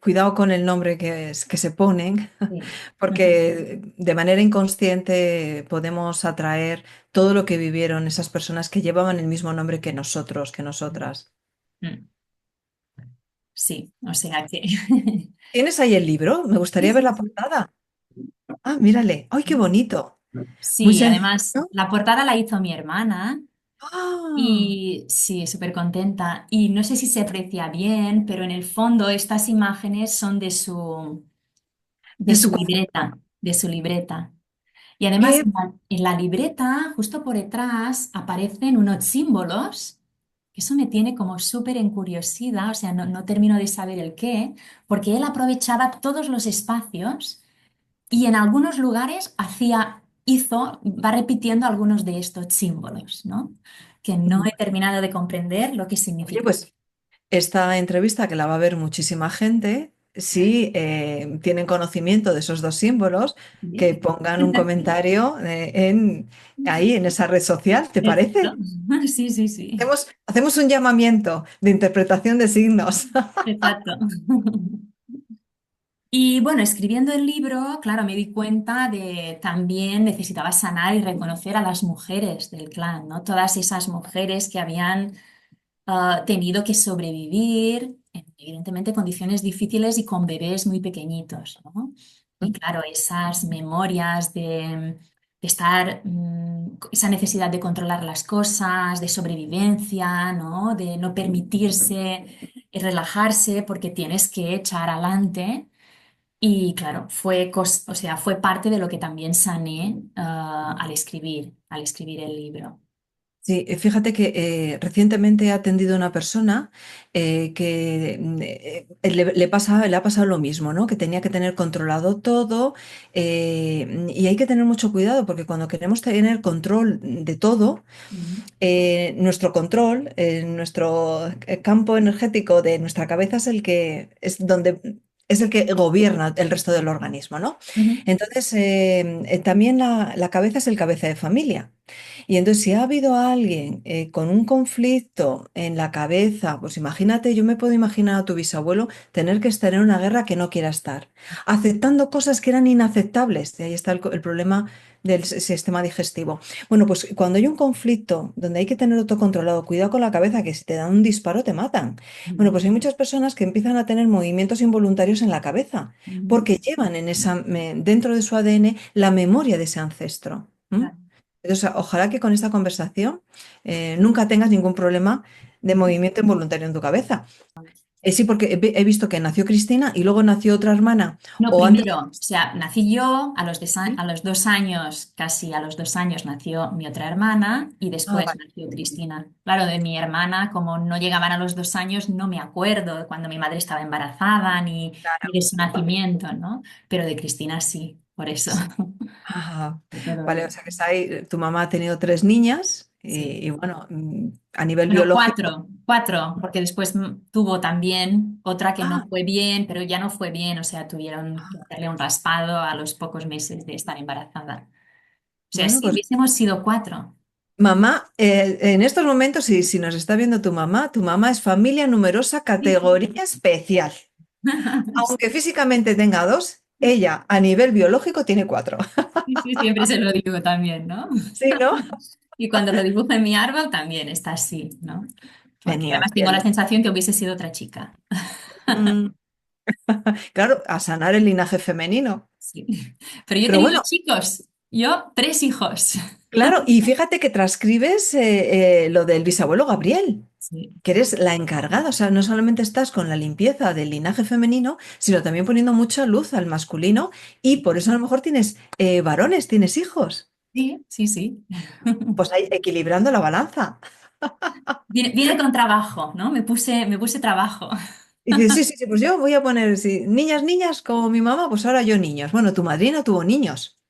[SPEAKER 2] Cuidado con el nombre que se ponen,
[SPEAKER 1] Sí.
[SPEAKER 2] porque de manera inconsciente podemos atraer todo lo que vivieron esas personas que llevaban el mismo nombre que nosotros, que nosotras.
[SPEAKER 1] Mm, sí, o sea que...
[SPEAKER 2] ¿Tienes ahí el libro? Me
[SPEAKER 1] Sí,
[SPEAKER 2] gustaría ver
[SPEAKER 1] sí,
[SPEAKER 2] la
[SPEAKER 1] sí.
[SPEAKER 2] portada. Ah, mírale. ¡Ay, qué bonito! Muy
[SPEAKER 1] Sí,
[SPEAKER 2] sencillo.
[SPEAKER 1] además la portada la hizo mi hermana
[SPEAKER 2] Ah,
[SPEAKER 1] y sí, súper contenta. Y no sé si se aprecia bien, pero en el fondo estas imágenes son de
[SPEAKER 2] de
[SPEAKER 1] su
[SPEAKER 2] su concepto.
[SPEAKER 1] libreta, de su libreta. Y además
[SPEAKER 2] ¿Qué?
[SPEAKER 1] en la libreta, justo por detrás, aparecen unos símbolos, que eso me tiene como súper en curiosidad, o sea, no termino de saber el qué, porque él aprovechaba todos los espacios y en algunos lugares va repitiendo algunos de estos símbolos, ¿no? Que no he terminado de comprender lo que
[SPEAKER 2] Oye,
[SPEAKER 1] significa.
[SPEAKER 2] pues esta entrevista que la va a ver muchísima gente, si tienen conocimiento de esos dos símbolos,
[SPEAKER 1] ¿Sí?
[SPEAKER 2] que pongan un comentario ahí en esa red social, ¿te
[SPEAKER 1] Exacto.
[SPEAKER 2] parece?
[SPEAKER 1] Sí, sí, sí.
[SPEAKER 2] Hacemos un llamamiento de interpretación de signos.
[SPEAKER 1] Exacto. Y bueno, escribiendo el libro, claro, me di cuenta de también necesitaba sanar y reconocer a las mujeres del clan, ¿no? Todas esas mujeres que habían tenido que sobrevivir, en, evidentemente, condiciones difíciles y con bebés muy pequeñitos, ¿no? Y claro, esas memorias de estar, esa necesidad de controlar las cosas, de sobrevivencia, ¿no? De no permitirse relajarse porque tienes que echar adelante. Y claro, o sea, fue parte de lo que también sané al escribir el libro.
[SPEAKER 2] Sí, fíjate que recientemente he atendido a una persona que le ha pasado lo mismo, ¿no? Que tenía que tener controlado todo y hay que tener mucho cuidado porque cuando queremos tener control de todo,
[SPEAKER 1] Ujú,
[SPEAKER 2] nuestro control, nuestro campo energético de nuestra cabeza es el que gobierna el resto del organismo, ¿no?
[SPEAKER 1] ujú,
[SPEAKER 2] Entonces, también la cabeza es el cabeza de familia. Y entonces, si ha habido alguien con un conflicto en la cabeza, pues imagínate, yo me puedo imaginar a tu bisabuelo tener que estar en una guerra que no quiera estar, aceptando cosas que eran inaceptables. Y ahí está el problema del sistema digestivo. Bueno, pues cuando hay un conflicto donde hay que tenerlo todo controlado, cuidado con la cabeza, que si te dan un disparo te matan. Bueno,
[SPEAKER 1] ujú,
[SPEAKER 2] pues hay muchas personas que empiezan a tener movimientos involuntarios en la cabeza,
[SPEAKER 1] ujú.
[SPEAKER 2] porque llevan dentro de su ADN la memoria de ese ancestro. ¿M?
[SPEAKER 1] Claro.
[SPEAKER 2] Entonces, ojalá que con esta conversación nunca tengas ningún problema de
[SPEAKER 1] Ujú.
[SPEAKER 2] movimiento involuntario en tu cabeza. Sí, porque he visto que nació Cristina y luego nació otra hermana,
[SPEAKER 1] No,
[SPEAKER 2] o antes.
[SPEAKER 1] primero, o sea, nací yo, a los 2 años, casi a los 2 años nació mi otra hermana y
[SPEAKER 2] Ah,
[SPEAKER 1] después
[SPEAKER 2] vale,
[SPEAKER 1] nació Cristina. Claro, de mi hermana, como no llegaban a los 2 años, no me acuerdo de cuando mi madre estaba embarazada ni de su nacimiento, ¿no? Pero de Cristina sí, por eso.
[SPEAKER 2] sí. Ah,
[SPEAKER 1] De todo
[SPEAKER 2] vale, o
[SPEAKER 1] eso.
[SPEAKER 2] sea que tu mamá ha tenido tres niñas
[SPEAKER 1] Sí.
[SPEAKER 2] y bueno, a nivel
[SPEAKER 1] Bueno,
[SPEAKER 2] biológico.
[SPEAKER 1] cuatro, porque después tuvo también otra que no
[SPEAKER 2] Ah,
[SPEAKER 1] fue bien, pero ya no fue bien, o sea, tuvieron que hacerle un raspado a los pocos meses de estar embarazada. O sea,
[SPEAKER 2] bueno,
[SPEAKER 1] si
[SPEAKER 2] pues
[SPEAKER 1] hubiésemos sido cuatro.
[SPEAKER 2] mamá, en estos momentos, si nos está viendo tu mamá es familia numerosa, categoría especial. Aunque físicamente tenga dos, ella a nivel biológico tiene cuatro.
[SPEAKER 1] Sí, sí, siempre se lo digo también, ¿no?
[SPEAKER 2] Sí, ¿no?
[SPEAKER 1] Y cuando lo dibujo en mi árbol también está así, ¿no? Porque
[SPEAKER 2] Genial,
[SPEAKER 1] además tengo la
[SPEAKER 2] genial.
[SPEAKER 1] sensación que hubiese sido otra chica.
[SPEAKER 2] Mm, claro, a sanar el linaje femenino.
[SPEAKER 1] Sí. Pero yo he
[SPEAKER 2] Pero
[SPEAKER 1] tenido
[SPEAKER 2] bueno,
[SPEAKER 1] chicos, yo 3 hijos.
[SPEAKER 2] claro, y fíjate que transcribes lo del bisabuelo Gabriel,
[SPEAKER 1] Sí.
[SPEAKER 2] que eres la encargada, o sea, no solamente estás con la limpieza del linaje femenino, sino también poniendo mucha luz al masculino y por eso a lo mejor tienes varones, tienes hijos,
[SPEAKER 1] Sí, sí, sí.
[SPEAKER 2] pues ahí equilibrando la balanza.
[SPEAKER 1] Viene con trabajo, ¿no? Me puse trabajo.
[SPEAKER 2] Y dices, sí, sí, sí, pues yo voy a poner, sí, niñas, niñas, como mi mamá, pues ahora yo niños. Bueno, tu madrina tuvo niños.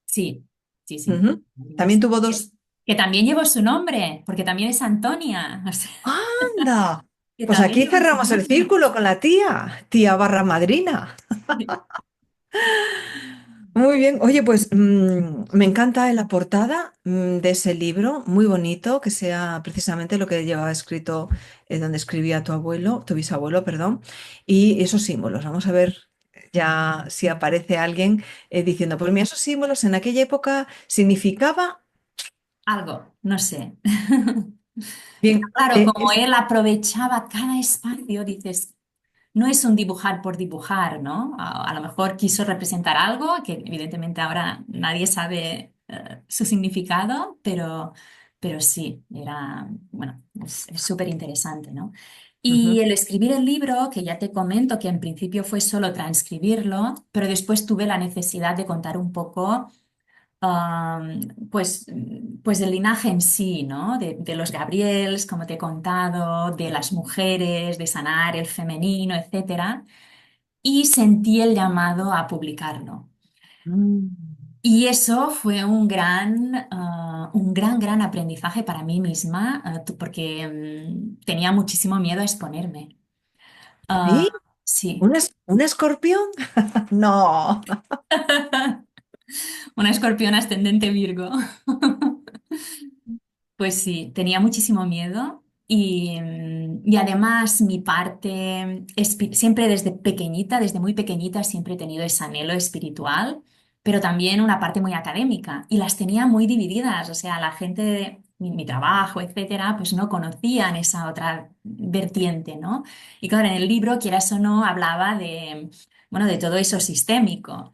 [SPEAKER 1] Sí, sí, sí.
[SPEAKER 2] Ujú. También tuvo
[SPEAKER 1] Que,
[SPEAKER 2] dos.
[SPEAKER 1] que también llevo su nombre, porque también es Antonia. O sea,
[SPEAKER 2] ¡Anda!
[SPEAKER 1] que
[SPEAKER 2] Pues
[SPEAKER 1] también
[SPEAKER 2] aquí
[SPEAKER 1] llevo su
[SPEAKER 2] cerramos el
[SPEAKER 1] nombre.
[SPEAKER 2] círculo con la tía barra madrina. Muy bien. Oye, pues me encanta la portada de ese libro, muy bonito, que sea precisamente lo que llevaba escrito donde escribía tu abuelo, tu bisabuelo, perdón, y esos símbolos. Vamos a ver ya si aparece alguien diciendo, pues mira, esos símbolos en aquella época significaba
[SPEAKER 1] Algo, no sé. Pero
[SPEAKER 2] bien.
[SPEAKER 1] claro, como él aprovechaba cada espacio, dices, no es un dibujar por dibujar, ¿no? A lo mejor quiso representar algo que evidentemente ahora nadie sabe su significado, pero sí, era, bueno, es súper interesante, ¿no? Y
[SPEAKER 2] Ujú.
[SPEAKER 1] el escribir el libro, que ya te comento que en principio fue solo transcribirlo, pero después tuve la necesidad de contar un poco am, pues, pues del linaje en sí, ¿no? De los Gabriels, como te he contado, de las mujeres, de sanar el femenino, etcétera. Y sentí el llamado a publicarlo.
[SPEAKER 2] Mm.
[SPEAKER 1] Y eso fue un gran aprendizaje para mí misma, porque tenía muchísimo miedo a exponerme. Ah,
[SPEAKER 2] ¿Sí?
[SPEAKER 1] sí,
[SPEAKER 2] ¿Un escorpión? No.
[SPEAKER 1] una escorpión ascendente Virgo. Pues sí, tenía muchísimo miedo Y además mi parte, siempre desde pequeñita, desde muy pequeñita, siempre he tenido ese anhelo espiritual, pero también una parte muy académica. Y las tenía muy divididas, o sea, la gente de mi trabajo, etcétera, pues no conocían esa otra vertiente, ¿no? Y claro, en el libro, quieras o no, hablaba de, bueno, de todo eso sistémico.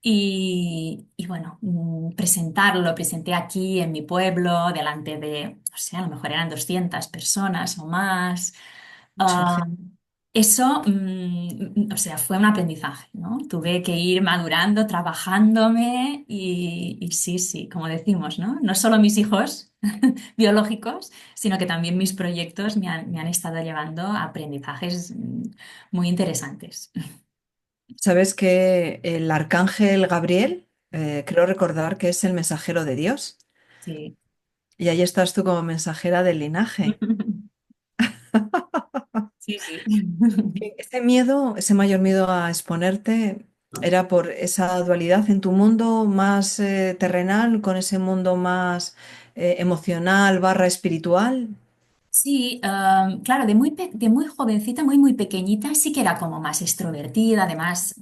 [SPEAKER 1] Y bueno, lo presenté aquí en mi pueblo, delante de, no sé, a lo mejor eran 200 personas o más.
[SPEAKER 2] Mucha
[SPEAKER 1] Ah,
[SPEAKER 2] gente.
[SPEAKER 1] eso, o sea, fue un aprendizaje, ¿no? Tuve que ir madurando, trabajándome y sí, sí, como decimos, ¿no? No solo mis hijos biológicos, sino que también mis proyectos me han estado llevando a aprendizajes muy interesantes.
[SPEAKER 2] ¿Sabes que el arcángel Gabriel, creo recordar que es el mensajero de Dios?
[SPEAKER 1] Sí.
[SPEAKER 2] Y ahí estás tú como mensajera del linaje.
[SPEAKER 1] Sí, sí.
[SPEAKER 2] Ese miedo, ese mayor miedo a exponerte, era por esa dualidad en tu mundo más terrenal con ese mundo más emocional barra espiritual.
[SPEAKER 1] Sí, claro, de muy jovencita, muy, muy pequeñita, sí que era como más extrovertida, además,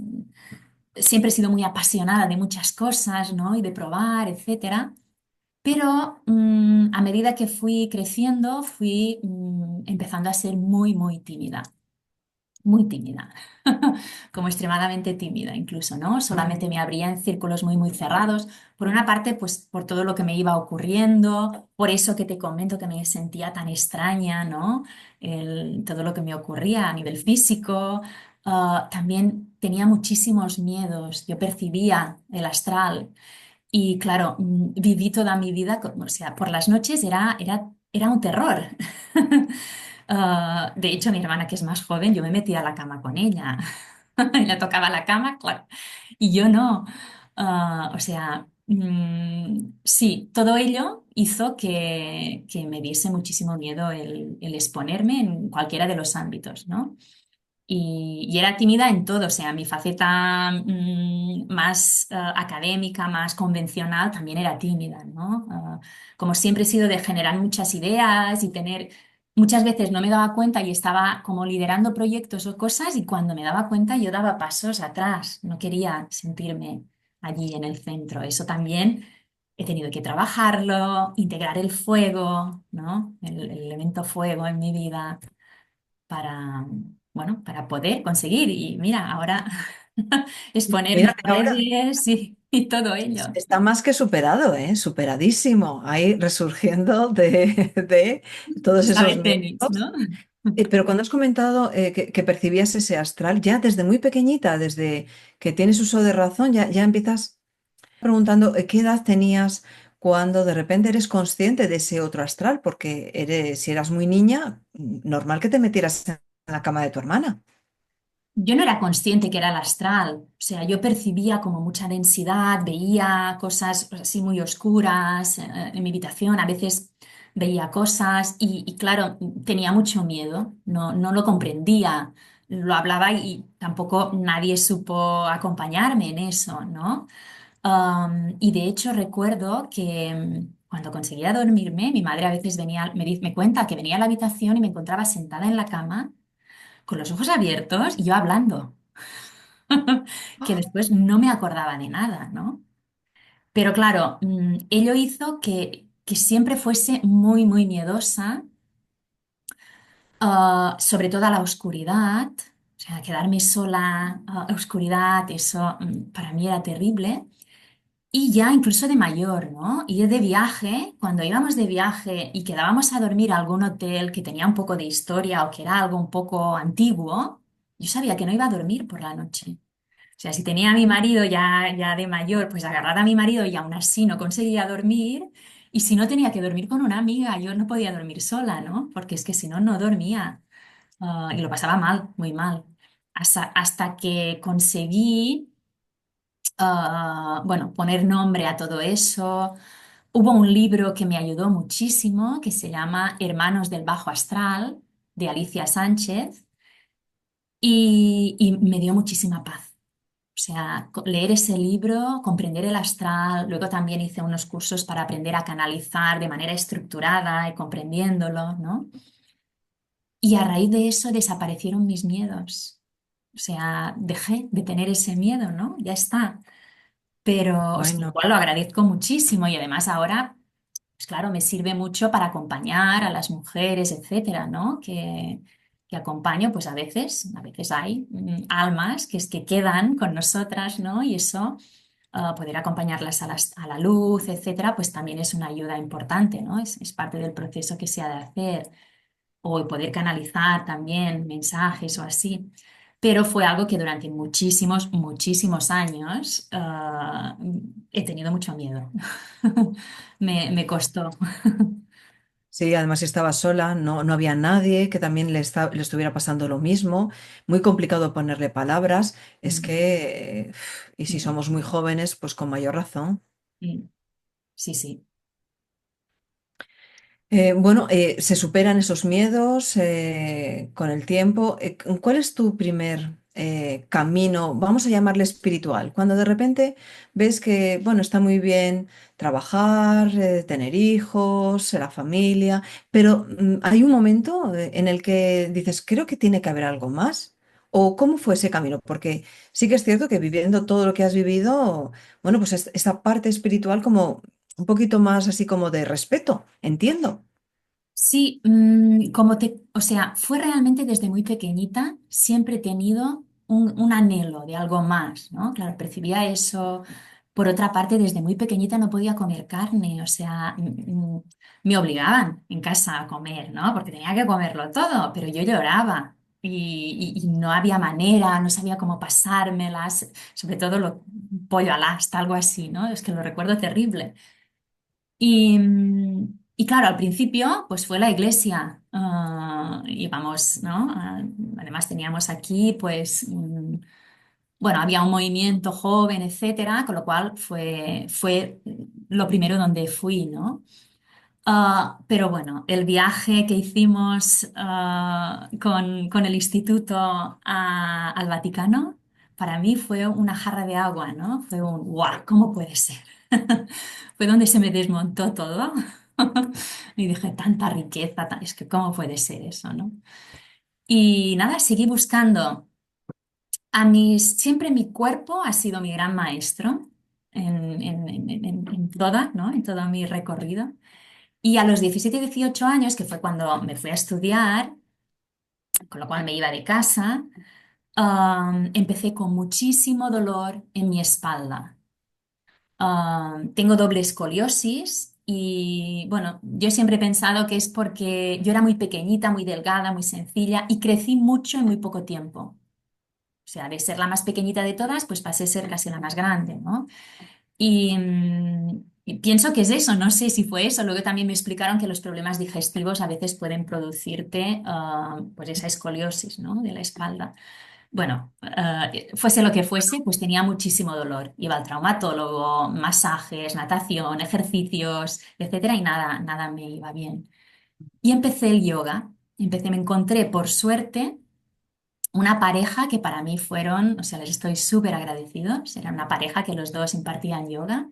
[SPEAKER 1] siempre he sido muy apasionada de muchas cosas, ¿no? Y de probar, etcétera. Pero a medida que fui creciendo, fui empezando a ser muy, muy tímida, como extremadamente tímida incluso, ¿no? Solamente me abría en círculos muy, muy cerrados. Por una parte, pues por todo lo que me iba ocurriendo, por eso que te comento que me sentía tan extraña, ¿no? Todo lo que me ocurría a nivel físico. También tenía muchísimos miedos, yo percibía el astral y claro, viví toda mi vida, o sea, por las noches era un terror. De hecho, mi hermana, que es más joven, yo me metía a la cama con ella. Ella tocaba la cama, claro, y yo no. O sea, sí, todo ello hizo que me diese muchísimo miedo el exponerme en cualquiera de los ámbitos, ¿no? Y era tímida en todo, o sea, mi faceta más académica, más convencional, también era tímida, ¿no? Como siempre he sido de generar muchas ideas y tener, muchas veces no me daba cuenta y estaba como liderando proyectos o cosas y cuando me daba cuenta yo daba pasos atrás, no quería sentirme allí en el centro. Eso también he tenido que trabajarlo, integrar el fuego, ¿no? El elemento fuego en mi vida para, bueno, para poder conseguir. Y mira, ahora exponerme
[SPEAKER 2] Fíjate
[SPEAKER 1] a
[SPEAKER 2] ahora,
[SPEAKER 1] redes y todo ello.
[SPEAKER 2] está más que superado, ¿eh? Superadísimo, ahí resurgiendo de todos
[SPEAKER 1] Sabe
[SPEAKER 2] esos
[SPEAKER 1] tenis,
[SPEAKER 2] miedos.
[SPEAKER 1] ¿no?
[SPEAKER 2] Pero cuando has comentado que percibías ese astral, ya desde muy pequeñita, desde que tienes uso de razón, ya empiezas preguntando qué edad tenías cuando de repente eres consciente de ese otro astral, porque si eras muy niña, normal que te metieras en la cama de tu hermana.
[SPEAKER 1] Yo no era consciente que era el astral, o sea, yo percibía como mucha densidad, veía cosas así muy oscuras en mi habitación, a veces veía cosas y claro, tenía mucho miedo, no lo comprendía, lo hablaba y tampoco nadie supo acompañarme en eso, ¿no? Y de hecho recuerdo que cuando conseguía dormirme, mi madre a veces venía, me cuenta que venía a la habitación y me encontraba sentada en la cama con los ojos abiertos y yo hablando, que después no me acordaba de nada, ¿no? Pero claro, ello hizo que siempre fuese muy, muy miedosa, sobre todo a la oscuridad. O sea, quedarme sola, oscuridad, eso para mí era terrible. Y ya incluso de mayor, ¿no? Ir de viaje, cuando íbamos de viaje y quedábamos a dormir a algún hotel que tenía un poco de historia o que era algo un poco antiguo, yo sabía que no iba a dormir por la noche. O sea, si tenía a mi marido ya de mayor, pues agarrada a mi marido y aún así no conseguía dormir. Y si no tenía que dormir con una amiga, yo no podía dormir sola, ¿no? Porque es que si no, no dormía. Y lo pasaba mal, muy mal. Hasta que conseguí bueno, poner nombre a todo eso. Hubo un libro que me ayudó muchísimo que se llama Hermanos del Bajo Astral, de Alicia Sánchez, y me dio muchísima paz. O sea, leer ese libro, comprender el astral, luego también hice unos cursos para aprender a canalizar de manera estructurada y comprendiéndolo, ¿no? Y a raíz de eso desaparecieron mis miedos. O sea, dejé de tener ese miedo, ¿no? Ya está. Pero, o sea,
[SPEAKER 2] Bueno.
[SPEAKER 1] igual lo agradezco muchísimo y además ahora, pues claro, me sirve mucho para acompañar a las mujeres, etcétera, ¿no? Que acompaño, pues a veces hay almas que es que quedan con nosotras, ¿no? Y eso, poder acompañarlas a la luz, etcétera, pues también es una ayuda importante, ¿no? Es parte del proceso que se ha de hacer o poder canalizar también mensajes o así. Pero fue algo que durante muchísimos, muchísimos años he tenido mucho miedo. Me costó.
[SPEAKER 2] Sí, además estaba sola, no había nadie que también le estuviera pasando lo mismo. Muy complicado ponerle palabras. Es
[SPEAKER 1] Mm,
[SPEAKER 2] que, y si
[SPEAKER 1] mm,
[SPEAKER 2] somos muy jóvenes, pues con mayor razón.
[SPEAKER 1] mm. Sí, sí.
[SPEAKER 2] Bueno, se superan esos miedos con el tiempo. ¿Cuál es tu primer camino, vamos a llamarle espiritual? Cuando de repente ves que, bueno, está muy bien trabajar, tener hijos, la familia, pero hay un momento en el que dices, creo que tiene que haber algo más. ¿O cómo fue ese camino? Porque sí que es cierto que viviendo todo lo que has vivido, bueno, pues esta parte espiritual como un poquito más así como de respeto, entiendo.
[SPEAKER 1] Sí, o sea, fue realmente desde muy pequeñita, siempre he tenido un anhelo de algo más, ¿no? Claro, percibía eso. Por otra parte, desde muy pequeñita no podía comer carne, o sea, me obligaban en casa a comer, ¿no? Porque tenía que comerlo todo, pero yo lloraba y no había manera, no sabía cómo pasármelas, sobre todo lo pollo al asta, algo así, ¿no? Es que lo recuerdo terrible. Y claro, al principio, pues fue la iglesia. Íbamos, ¿no? Además teníamos aquí, pues, bueno, había un movimiento joven, etcétera, con lo cual fue lo primero donde fui, ¿no? Pero bueno, el viaje que hicimos con el instituto al Vaticano, para mí fue una jarra de agua, ¿no? Fue un, ¡guau! ¿Cómo puede ser? Fue donde se me desmontó todo. Y dije, tanta riqueza, es que ¿cómo puede ser eso, no? Y nada, seguí buscando. Siempre mi cuerpo ha sido mi gran maestro en toda, ¿no? En todo mi recorrido. Y a los 17 18 años, que fue cuando me fui a estudiar, con lo cual me iba de casa, empecé con muchísimo dolor en mi espalda. Tengo doble escoliosis y bueno, yo siempre he pensado que es porque yo era muy pequeñita, muy delgada, muy sencilla y crecí mucho en muy poco tiempo. O sea, de ser la más pequeñita de todas, pues pasé a ser casi la más grande, ¿no? Y pienso que es eso, no sé si fue eso. Luego también me explicaron que los problemas digestivos a veces pueden producirte pues esa escoliosis, ¿no? De la espalda. Bueno, fuese lo que fuese, pues tenía muchísimo dolor. Iba al traumatólogo, masajes, natación, ejercicios, etcétera, y nada, nada me iba bien. Y empecé el yoga. Me encontré por suerte una pareja que para mí fueron, o sea, les estoy súper agradecidos. Era una pareja que los dos impartían yoga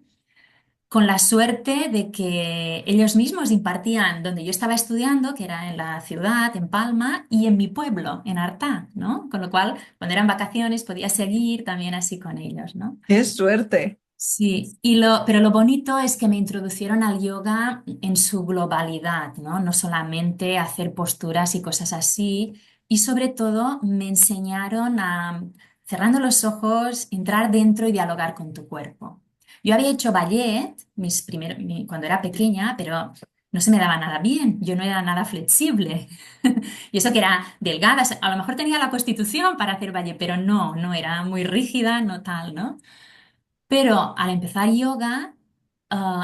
[SPEAKER 1] con la suerte de que ellos mismos impartían donde yo estaba estudiando, que era en la ciudad, en Palma, y en mi pueblo, en Artá, ¿no? Con lo cual, cuando eran vacaciones, podía seguir también así con ellos, ¿no?
[SPEAKER 2] ¡Qué suerte!
[SPEAKER 1] Sí, pero lo bonito es que me introducieron al yoga en su globalidad, ¿no? No solamente hacer posturas y cosas así, y sobre todo me enseñaron a, cerrando los ojos, entrar dentro y dialogar con tu cuerpo. Yo había hecho ballet cuando era pequeña, pero no se me daba nada bien, yo no era nada flexible. Y eso que era delgada, a lo mejor tenía la constitución para hacer ballet, pero no, no era muy rígida, no tal, ¿no? Pero al empezar yoga,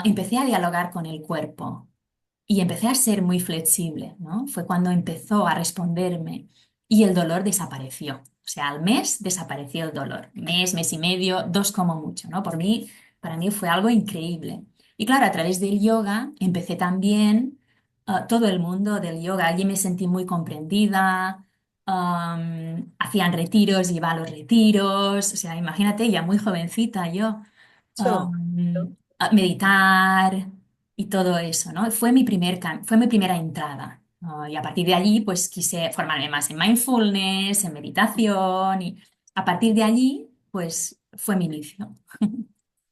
[SPEAKER 1] empecé a dialogar con el cuerpo y empecé a ser muy flexible, ¿no? Fue cuando empezó a responderme y el dolor desapareció. O sea, al mes desapareció el dolor. Mes y medio, dos como mucho, ¿no? Para mí fue algo increíble. Y claro, a través del yoga empecé también todo el mundo del yoga. Allí me sentí muy comprendida. Hacían retiros, iba a los retiros. O sea, imagínate, ya muy jovencita yo.
[SPEAKER 2] Eso.
[SPEAKER 1] A meditar y todo eso, ¿no? Fue mi primera entrada. Y a partir de allí, pues quise formarme más en mindfulness, en meditación, y a partir de allí, pues fue mi inicio.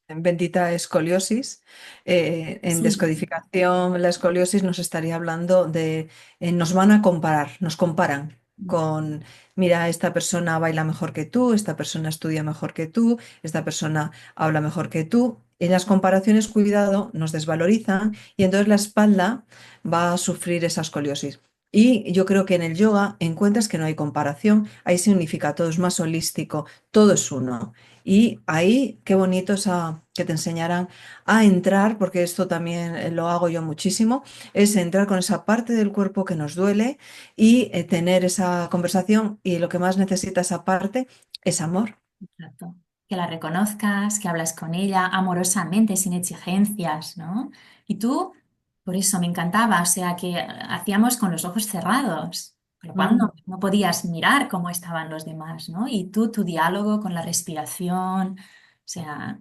[SPEAKER 2] En bendita escoliosis. En
[SPEAKER 1] Sí,
[SPEAKER 2] descodificación, la escoliosis nos estaría hablando de, nos van a comparar, nos comparan con, mira, esta persona baila mejor que tú, esta persona estudia mejor que tú, esta persona habla mejor que tú. En las comparaciones, cuidado, nos desvalorizan y entonces la espalda va a sufrir esa escoliosis. Y yo creo que en el yoga encuentras que no hay comparación, ahí significa todo es más holístico, todo es uno. Y ahí, qué bonito que te enseñaran a entrar, porque esto también lo hago yo muchísimo, es entrar con esa parte del cuerpo que nos duele y tener esa conversación y lo que más necesita esa parte es amor.
[SPEAKER 1] exacto. Que la reconozcas, que hablas con ella amorosamente, sin exigencias, ¿no? Y tú, por eso me encantaba, o sea, que hacíamos con los ojos cerrados, con lo cual
[SPEAKER 2] Mm.
[SPEAKER 1] no podías mirar cómo estaban los demás, ¿no? Y tú, tu diálogo con la respiración, o sea,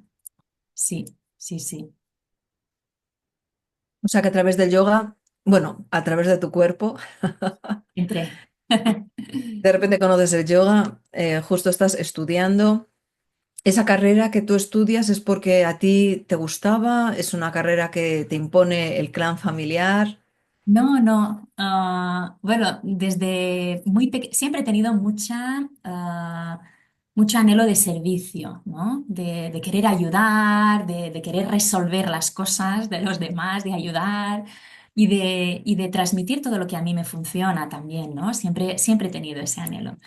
[SPEAKER 1] sí, sí, sí.
[SPEAKER 2] O sea que a través del yoga, bueno, a través de tu cuerpo,
[SPEAKER 1] Entré.
[SPEAKER 2] de repente conoces el yoga, justo estás estudiando. ¿Esa carrera que tú estudias es porque a ti te gustaba? ¿Es una carrera que te impone el clan familiar?
[SPEAKER 1] No, no. Bueno, desde muy pequeña siempre he tenido mucho anhelo de servicio, ¿no? De querer ayudar, de querer resolver las cosas de los demás, de ayudar y de transmitir todo lo que a mí me funciona también, ¿no? Siempre he tenido ese anhelo.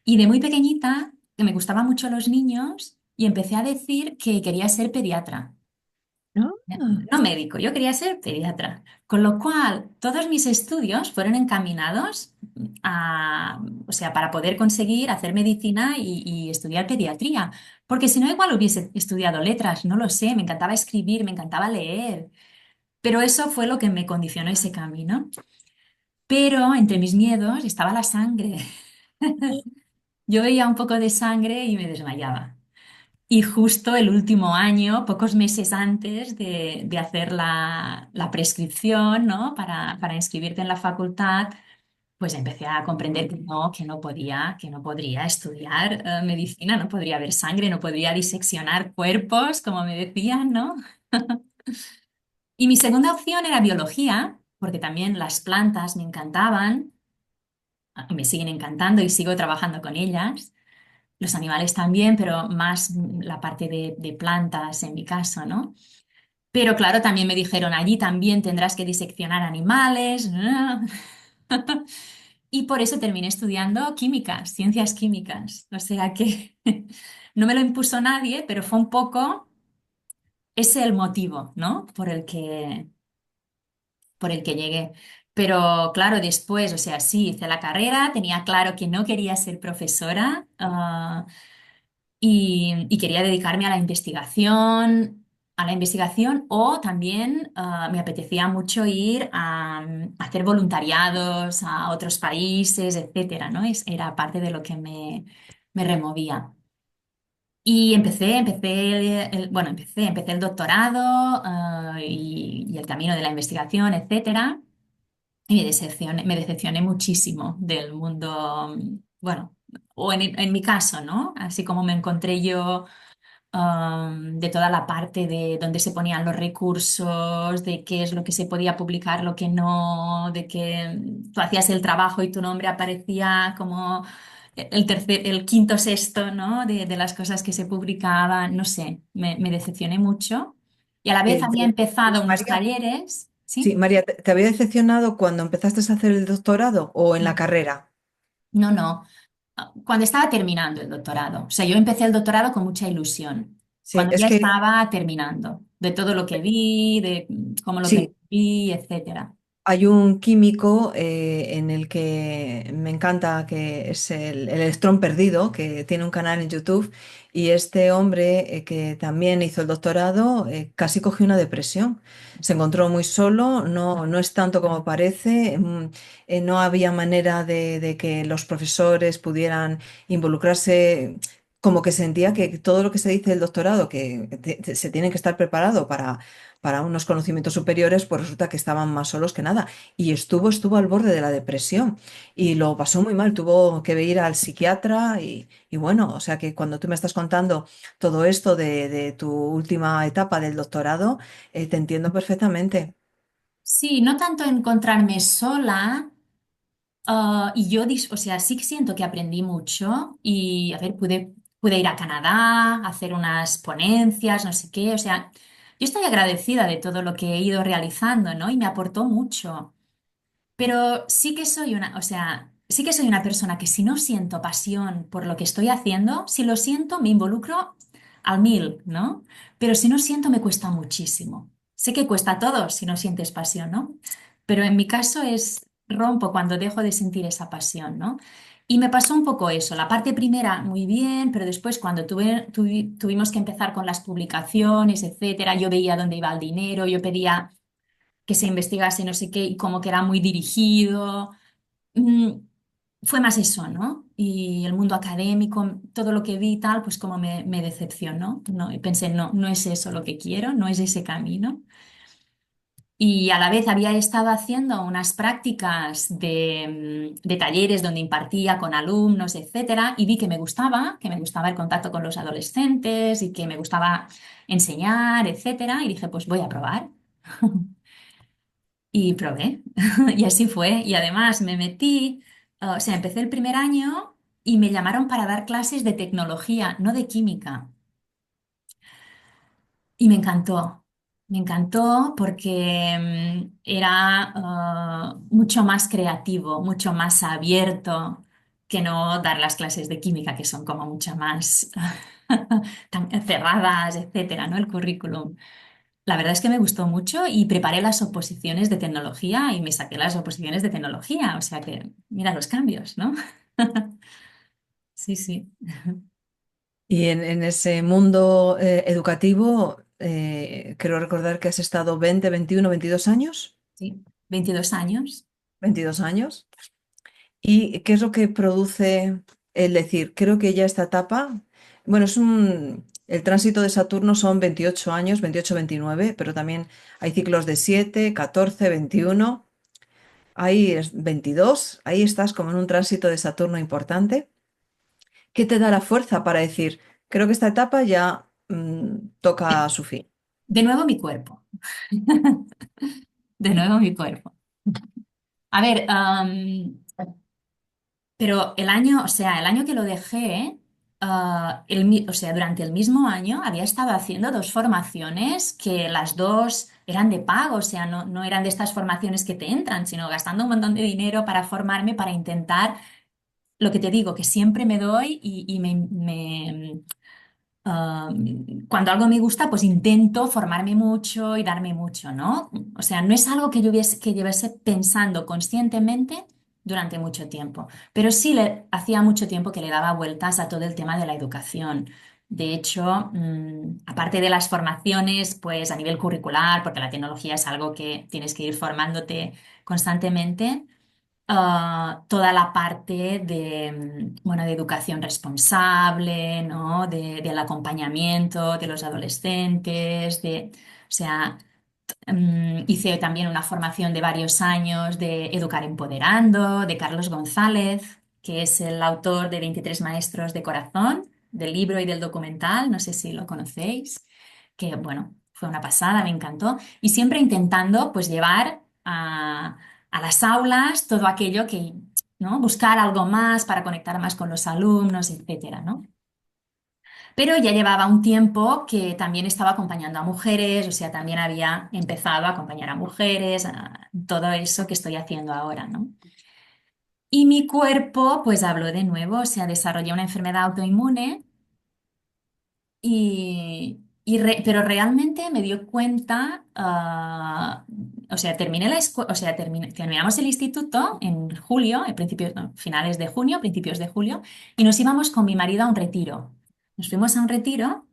[SPEAKER 1] Y de muy pequeñita, que me gustaban mucho los niños y empecé a decir que quería ser pediatra.
[SPEAKER 2] Ah.
[SPEAKER 1] No médico, yo quería ser pediatra. Con lo cual, todos mis estudios fueron encaminados o sea, para poder conseguir hacer medicina y estudiar pediatría. Porque si no, igual hubiese estudiado letras, no lo sé, me encantaba escribir, me encantaba leer. Pero eso fue lo que me condicionó ese camino. Pero entre mis miedos estaba la sangre. Yo veía un poco de sangre y me desmayaba. Y justo el último año, pocos meses antes de hacer la prescripción, ¿no? Para inscribirte en la facultad, pues empecé a comprender que no podría estudiar medicina, no podría ver sangre, no podría diseccionar cuerpos, como me decían, ¿no? Y mi segunda opción era biología, porque también las plantas me encantaban, me siguen encantando y sigo trabajando con ellas. Los animales también, pero más la parte de plantas en mi caso, ¿no? Pero claro, también me dijeron, allí también tendrás que diseccionar animales. Y por eso terminé estudiando químicas, ciencias químicas. O sea que no me lo impuso nadie, pero fue un poco ese el motivo, ¿no? Por el que llegué. Pero claro, después, o sea, sí, hice la carrera, tenía claro que no quería ser profesora. Y quería dedicarme a la investigación o también me apetecía mucho ir a hacer voluntariados a otros países, etcétera, ¿no? Era parte de lo que me removía. Y empecé el doctorado y el camino de la investigación, etcétera. Y me decepcioné muchísimo del mundo, bueno, o en mi caso, ¿no? Así como me encontré yo de toda la parte de dónde se ponían los recursos, de qué es lo que se podía publicar, lo que no, de que tú hacías el trabajo y tu nombre aparecía como el quinto, sexto, ¿no? De las cosas que se publicaban, no sé, me decepcioné mucho. Y a la vez había empezado unos
[SPEAKER 2] María,
[SPEAKER 1] talleres,
[SPEAKER 2] sí,
[SPEAKER 1] ¿sí?
[SPEAKER 2] María, ¿te había decepcionado cuando empezaste a hacer el doctorado o en la carrera?
[SPEAKER 1] No, no. Cuando estaba terminando el doctorado. O sea, yo empecé el doctorado con mucha ilusión.
[SPEAKER 2] Sí,
[SPEAKER 1] Cuando
[SPEAKER 2] es
[SPEAKER 1] ya
[SPEAKER 2] que
[SPEAKER 1] estaba terminando, de todo lo que vi, de cómo lo
[SPEAKER 2] sí,
[SPEAKER 1] percibí, etcétera.
[SPEAKER 2] hay un químico en el que me encanta, que es el Electrón Perdido, que tiene un canal en YouTube, y este hombre que también hizo el doctorado casi cogió una depresión. Se encontró muy solo, no, no es tanto como parece, no había manera de que los profesores pudieran involucrarse. Como que sentía que todo lo que se dice del doctorado, que se tiene que estar preparado para unos conocimientos superiores, pues resulta que estaban más solos que nada. Y estuvo al borde de la depresión y lo pasó muy mal, tuvo que ir al psiquiatra y bueno, o sea que cuando tú me estás contando todo esto de tu última etapa del doctorado, te entiendo perfectamente.
[SPEAKER 1] Sí, no tanto encontrarme sola. Y yo, o sea, sí que siento que aprendí mucho y, a ver, pude ir a Canadá, hacer unas ponencias, no sé qué, o sea, yo estoy agradecida de todo lo que he ido realizando, ¿no? Y me aportó mucho. Pero sí que soy una, o sea, sí que soy una persona que si no siento pasión por lo que estoy haciendo, si lo siento, me involucro al mil, ¿no? Pero si no siento, me cuesta muchísimo. Sé que cuesta todo si no sientes pasión, ¿no? Pero en mi caso es rompo cuando dejo de sentir esa pasión, ¿no? Y me pasó un poco eso. La parte primera, muy bien, pero después cuando tuvimos que empezar con las publicaciones, etcétera, yo veía dónde iba el dinero, yo pedía que se investigase no sé qué y como que era muy dirigido. Mm, Fue más eso, ¿no? Y el mundo académico, todo lo que vi y tal, pues como me decepcionó, ¿no? Y pensé, no, no es eso lo que quiero, no es ese camino. Y a la vez había estado haciendo unas prácticas de talleres donde impartía con alumnos, etcétera, y vi que me gustaba el contacto con los adolescentes y que me gustaba enseñar, etcétera, y dije, pues voy a probar. Y probé. Y así fue. Y además me metí, o sea, empecé el primer año y me llamaron para dar clases de tecnología, no de química. Y me encantó. Me encantó porque era mucho más creativo, mucho más abierto que no dar las clases de química, que son como mucho más tan cerradas, etcétera, ¿no? El currículum. La verdad es que me gustó mucho y preparé las oposiciones de tecnología y me saqué las oposiciones de tecnología. O sea que, mira los cambios, ¿no? Sí, sí.
[SPEAKER 2] Y en ese mundo educativo, creo recordar que has estado 20, 21, 22 años.
[SPEAKER 1] Sí. 22 años.
[SPEAKER 2] 22 años. ¿Y qué es lo que produce el decir, creo que ya esta etapa, bueno, el tránsito de Saturno son 28 años, 28, 29, pero también hay ciclos de 7, 14, 21, ahí es 22, ahí estás como en un tránsito de Saturno importante. ¿Qué te da la fuerza para decir, creo que esta etapa ya toca su fin?
[SPEAKER 1] De nuevo mi cuerpo. De nuevo mi cuerpo. A ver, pero el año, o sea, el año que lo dejé, o sea, durante el mismo año había estado haciendo dos formaciones que las dos eran de pago, o sea, no, no eran de estas formaciones que te entran, sino gastando un montón de dinero para formarme, para intentar lo que te digo, que siempre me doy y cuando algo me gusta, pues intento formarme mucho y darme mucho, ¿no? O sea, no es algo que yo que llevase pensando conscientemente durante mucho tiempo, pero sí hacía mucho tiempo que le daba vueltas a todo el tema de la educación. De hecho, aparte de las formaciones, pues a nivel curricular, porque la tecnología es algo que tienes que ir formándote constantemente, toda la parte de, bueno, de educación responsable, ¿no? Del acompañamiento de los adolescentes, o sea, hice también una formación de varios años de Educar Empoderando, de Carlos González, que es el autor de 23 Maestros de Corazón, del libro y del documental, no sé si lo conocéis, que bueno, fue una pasada, me encantó, y siempre intentando pues llevar a las aulas todo aquello que, ¿no? Buscar algo más para conectar más con los alumnos, etcétera, ¿no? Pero ya llevaba un tiempo que también estaba acompañando a mujeres, o sea, también había empezado a acompañar a mujeres, a todo eso que estoy haciendo ahora, ¿no? Y mi cuerpo, pues habló de nuevo, o sea, desarrollé una enfermedad autoinmune pero realmente me dio cuenta, o sea, terminé la o sea, terminamos el instituto en julio, en principios, no, finales de junio, principios de julio, y nos íbamos con mi marido a un retiro. Nos fuimos a un retiro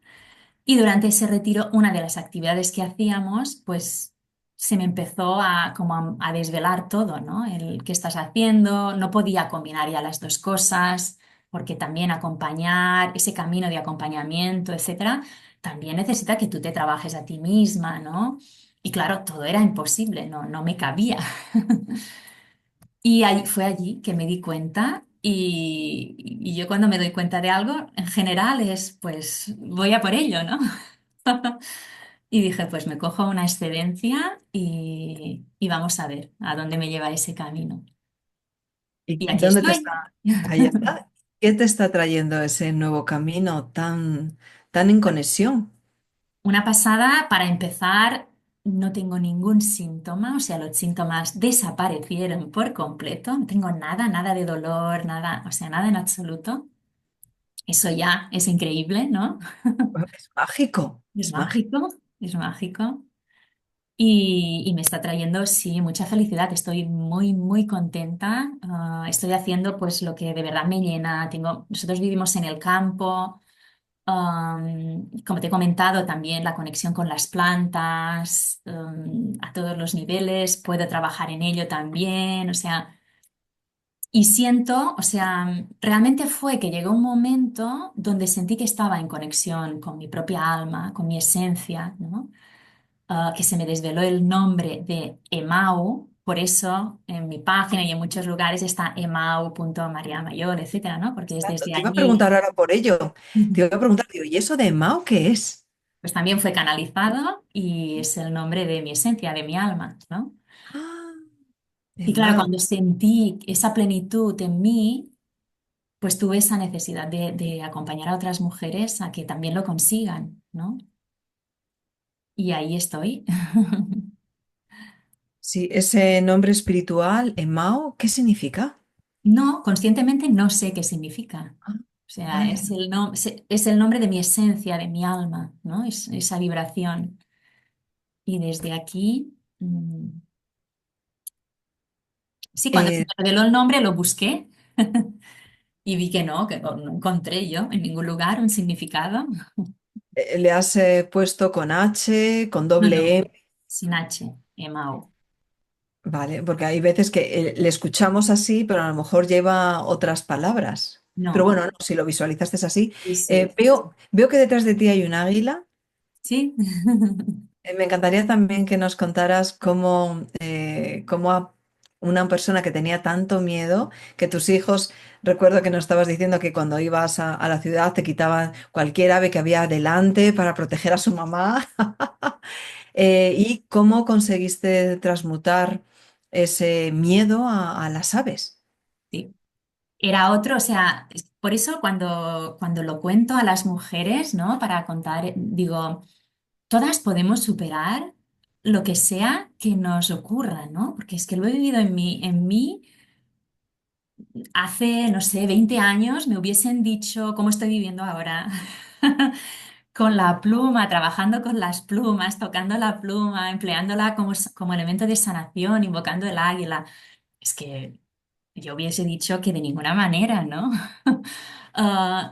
[SPEAKER 1] y durante ese retiro, una de las actividades que hacíamos, pues se me empezó a desvelar todo, ¿no? El qué estás haciendo, no podía combinar ya las dos cosas, porque también acompañar, ese camino de acompañamiento, etcétera, también necesita que tú te trabajes a ti misma, ¿no? Y claro, todo era imposible, no, no me cabía. Y fue allí que me di cuenta y yo cuando me doy cuenta de algo, en general es, pues voy a por ello, ¿no? Y dije, pues me cojo una excedencia y vamos a ver a dónde me lleva ese camino.
[SPEAKER 2] ¿Y
[SPEAKER 1] Y aquí
[SPEAKER 2] dónde te
[SPEAKER 1] estoy.
[SPEAKER 2] está? Ahí está. ¿Qué te está trayendo ese nuevo camino tan en conexión?
[SPEAKER 1] Una pasada, para empezar, no tengo ningún síntoma, o sea, los síntomas desaparecieron por completo, no tengo nada, nada de dolor, nada, o sea, nada en absoluto. Eso ya es increíble, ¿no?
[SPEAKER 2] Es mágico,
[SPEAKER 1] Es
[SPEAKER 2] es mágico.
[SPEAKER 1] mágico, es mágico. Y me está trayendo, sí, mucha felicidad. Estoy muy, muy contenta. Estoy haciendo pues lo que de verdad me llena. Nosotros vivimos en el campo. Como te he comentado, también la conexión con las plantas, a todos los niveles. Puedo trabajar en ello también. O sea, y siento, o sea, realmente fue que llegó un momento donde sentí que estaba en conexión con mi propia alma, con mi esencia, ¿no? Que se me desveló el nombre de Emau, por eso en mi página y en muchos lugares está emau.mariamayor, etcétera, ¿no? Porque es
[SPEAKER 2] Exacto.
[SPEAKER 1] desde
[SPEAKER 2] Te iba a
[SPEAKER 1] allí.
[SPEAKER 2] preguntar ahora por ello. Te
[SPEAKER 1] Ujú.
[SPEAKER 2] iba a preguntar, digo, ¿y eso de Mao qué es?
[SPEAKER 1] Pues también fue canalizado y es el nombre de mi esencia, de mi alma, ¿no?
[SPEAKER 2] Ah, de
[SPEAKER 1] Y claro,
[SPEAKER 2] Mao.
[SPEAKER 1] cuando sentí esa plenitud en mí, pues tuve esa necesidad de acompañar a otras mujeres a que también lo consigan, ¿no? Y ahí estoy.
[SPEAKER 2] Sí, ese nombre espiritual, Mao, ¿qué significa?
[SPEAKER 1] No, conscientemente no sé qué significa.
[SPEAKER 2] Ah,
[SPEAKER 1] O sea,
[SPEAKER 2] vale.
[SPEAKER 1] es el nombre de mi esencia, de mi alma, ¿no? Es esa vibración. Y desde aquí, sí, cuando se
[SPEAKER 2] Eh,
[SPEAKER 1] me reveló el nombre lo busqué y vi que no encontré yo en ningún lugar un significado.
[SPEAKER 2] ¿Le has puesto con H, con
[SPEAKER 1] No, no,
[SPEAKER 2] doble M?
[SPEAKER 1] sin H, Emao.
[SPEAKER 2] Vale, porque hay veces que le escuchamos así, pero a lo mejor lleva otras palabras. Pero
[SPEAKER 1] No,
[SPEAKER 2] bueno, no, si lo visualizas es así.
[SPEAKER 1] sí, sí.
[SPEAKER 2] Veo que detrás de ti hay un águila.
[SPEAKER 1] Sí.
[SPEAKER 2] Me encantaría también que nos contaras cómo una persona que tenía tanto miedo, que tus hijos, recuerdo que nos estabas diciendo que cuando ibas a la ciudad te quitaban cualquier ave que había delante para proteger a su mamá, y cómo conseguiste transmutar ese miedo a las aves.
[SPEAKER 1] Sí. Era otro, o sea, por eso cuando lo cuento a las mujeres, ¿no? Para contar, digo, todas podemos superar lo que sea que nos ocurra, ¿no? Porque es que lo he vivido en mí hace, no sé, 20 años me hubiesen dicho cómo estoy viviendo ahora. Con la pluma, trabajando con las plumas, tocando la pluma, empleándola como elemento de sanación, invocando el águila. Es que yo hubiese dicho que de ninguna manera, ¿no?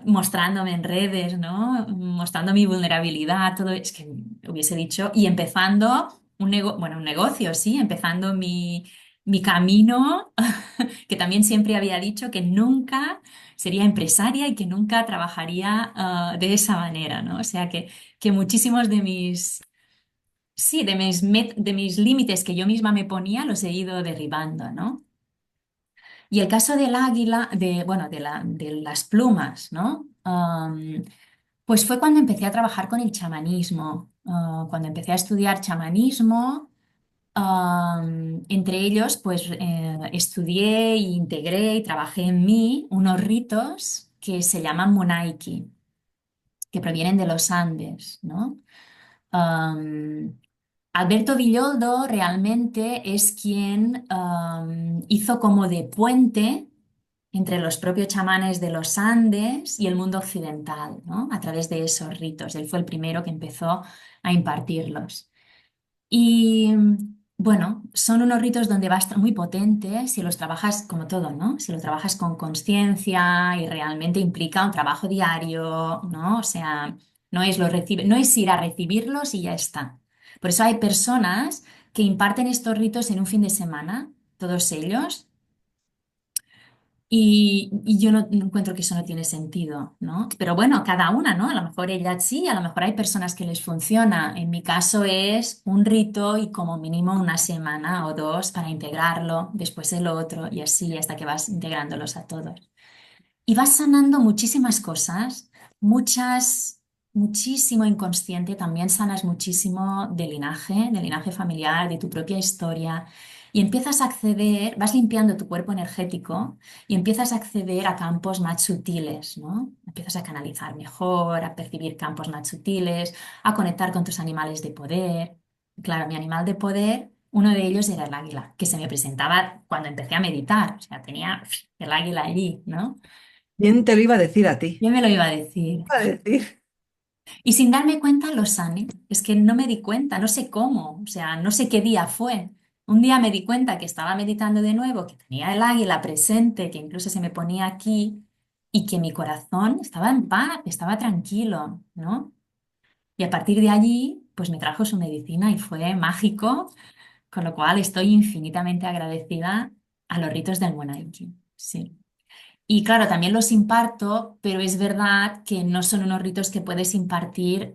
[SPEAKER 1] Mostrándome en redes, ¿no? Mostrando mi vulnerabilidad, todo, es que hubiese dicho, y empezando un negocio, sí, empezando mi camino, que también siempre había dicho que nunca sería empresaria y que nunca trabajaría de esa manera, ¿no? O sea que muchísimos de sí, de mis límites que yo misma me ponía los he ido derribando, ¿no? Y el caso del águila, bueno, de las plumas, ¿no? Pues fue cuando empecé a trabajar con el chamanismo, cuando empecé a estudiar chamanismo, entre ellos, pues estudié e integré y trabajé en mí unos ritos que se llaman Munaiki, que provienen de los Andes, ¿no? Am, Alberto Villoldo realmente es quien hizo como de puente entre los propios chamanes de los Andes y el mundo occidental, ¿no? A través de esos ritos. Él fue el primero que empezó a impartirlos. Y bueno, son unos ritos donde va a estar muy potente si los trabajas como todo, ¿no? Si lo trabajas con conciencia y realmente implica un trabajo diario, ¿no? O sea, no es ir a recibirlos y ya está. Por eso hay personas que imparten estos ritos en un fin de semana, todos ellos, Y yo no encuentro que eso no tiene sentido, ¿no? Pero bueno, cada una, ¿no? A lo mejor ella sí, a lo mejor hay personas que les funciona. En mi caso es un rito y como mínimo una semana o dos para integrarlo, después el otro y así hasta que vas integrándolos a todos. Y vas sanando muchísimas cosas, muchas, muchísimo inconsciente, también sanas muchísimo de linaje familiar, de tu propia historia. Y empiezas a acceder, vas limpiando tu cuerpo energético y empiezas a acceder a campos más sutiles, ¿no? Empiezas a canalizar mejor, a percibir campos más sutiles, a conectar con tus animales de poder. Claro, mi animal de poder, uno de ellos era el águila, que se me presentaba cuando empecé a meditar, o sea, tenía el águila allí, ¿no?
[SPEAKER 2] ¿Quién te lo iba a decir a ti?
[SPEAKER 1] Yo me lo iba a decir.
[SPEAKER 2] A decir.
[SPEAKER 1] Y sin darme cuenta lo sané. Es que no me di cuenta, no sé cómo, o sea, no sé qué día fue. Un día me di cuenta que estaba meditando de nuevo, que tenía el águila presente, que incluso se me ponía aquí y que mi corazón estaba en paz, estaba tranquilo, ¿no? Y a partir de allí, pues me trajo su medicina y fue mágico, con lo cual estoy infinitamente agradecida a los ritos del Monaiki. Sí. Y claro, también los imparto, pero es verdad que no son unos ritos que puedes impartir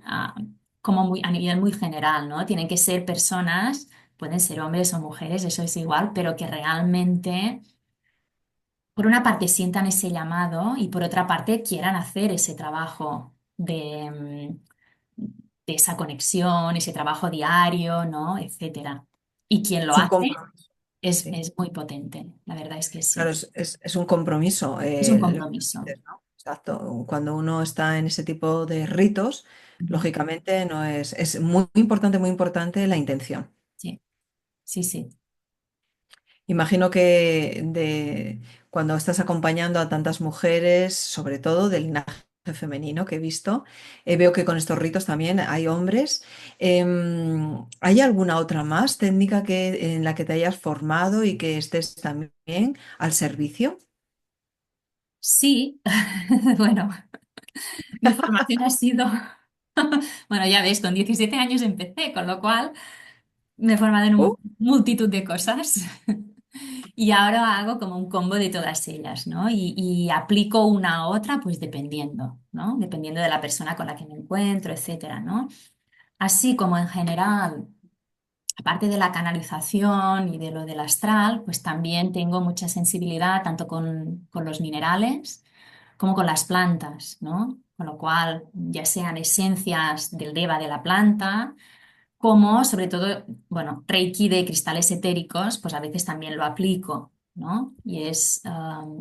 [SPEAKER 1] como muy, a nivel muy general, ¿no? Tienen que ser personas, pueden ser hombres o mujeres, eso es igual, pero que realmente, por una parte, sientan ese llamado y por otra parte, quieran hacer ese trabajo de esa conexión, ese trabajo diario, ¿no? Etcétera. Y quien lo
[SPEAKER 2] Es un
[SPEAKER 1] hace
[SPEAKER 2] compromiso. Sí.
[SPEAKER 1] es muy potente, la verdad es que
[SPEAKER 2] Claro,
[SPEAKER 1] sí.
[SPEAKER 2] es un compromiso,
[SPEAKER 1] Es un
[SPEAKER 2] lo que
[SPEAKER 1] compromiso.
[SPEAKER 2] dices, ¿no? Exacto. Cuando uno está en ese tipo de ritos,
[SPEAKER 1] Ujú.
[SPEAKER 2] lógicamente no es muy importante la intención.
[SPEAKER 1] Sí, sí, sí.
[SPEAKER 2] Imagino que cuando estás acompañando a tantas mujeres, sobre todo del linaje femenino que he visto, veo que con estos ritos también hay hombres. ¿Hay alguna otra más técnica en la que te hayas formado y que estés también al servicio?
[SPEAKER 1] Sí, bueno, mi formación ha sido, bueno, ya ves, con 17 años empecé, con lo cual me he formado en
[SPEAKER 2] Uh,
[SPEAKER 1] multitud de cosas y ahora hago como un combo de todas ellas, ¿no? Y aplico una a otra, pues dependiendo, ¿no? Dependiendo de la persona con la que me encuentro, etcétera, ¿no? Así como en general, aparte de la canalización y de lo del astral, pues también tengo mucha sensibilidad tanto con los minerales como con las plantas, ¿no? Con lo cual, ya sean esencias del deva de la planta, como sobre todo, bueno, Reiki de cristales etéricos, pues a veces también lo aplico, ¿no? Y es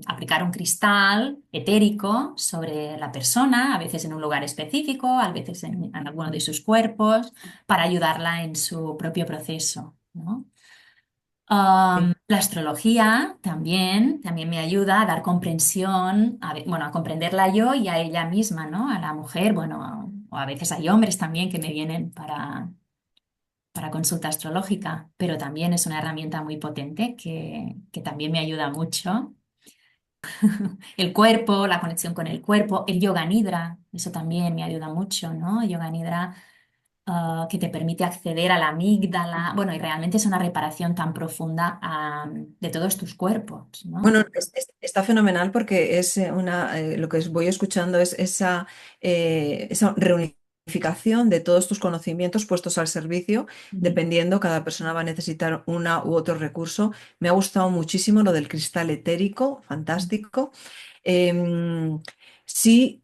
[SPEAKER 1] aplicar un cristal etérico sobre la persona, a veces en un lugar específico, a veces en alguno de sus cuerpos, para ayudarla en su propio proceso, ¿no?
[SPEAKER 2] sí.
[SPEAKER 1] La astrología también me ayuda a dar comprensión, bueno, a comprenderla yo y a ella misma, ¿no? A la mujer, bueno, o a veces hay hombres también que me vienen para consulta astrológica, pero también es una herramienta muy potente que también me ayuda mucho. El cuerpo, la conexión con el cuerpo, el yoga nidra, eso también me ayuda mucho, ¿no? Yoga nidra que te permite acceder a la amígdala. Bueno, y realmente es una reparación tan profunda de todos tus cuerpos, ¿no?
[SPEAKER 2] Bueno, está fenomenal porque es lo que voy escuchando es esa reunificación de todos tus conocimientos puestos al servicio,
[SPEAKER 1] Ujú.
[SPEAKER 2] dependiendo, cada persona va a necesitar una u otro recurso. Me ha gustado muchísimo lo del cristal etérico, fantástico. Em, sí,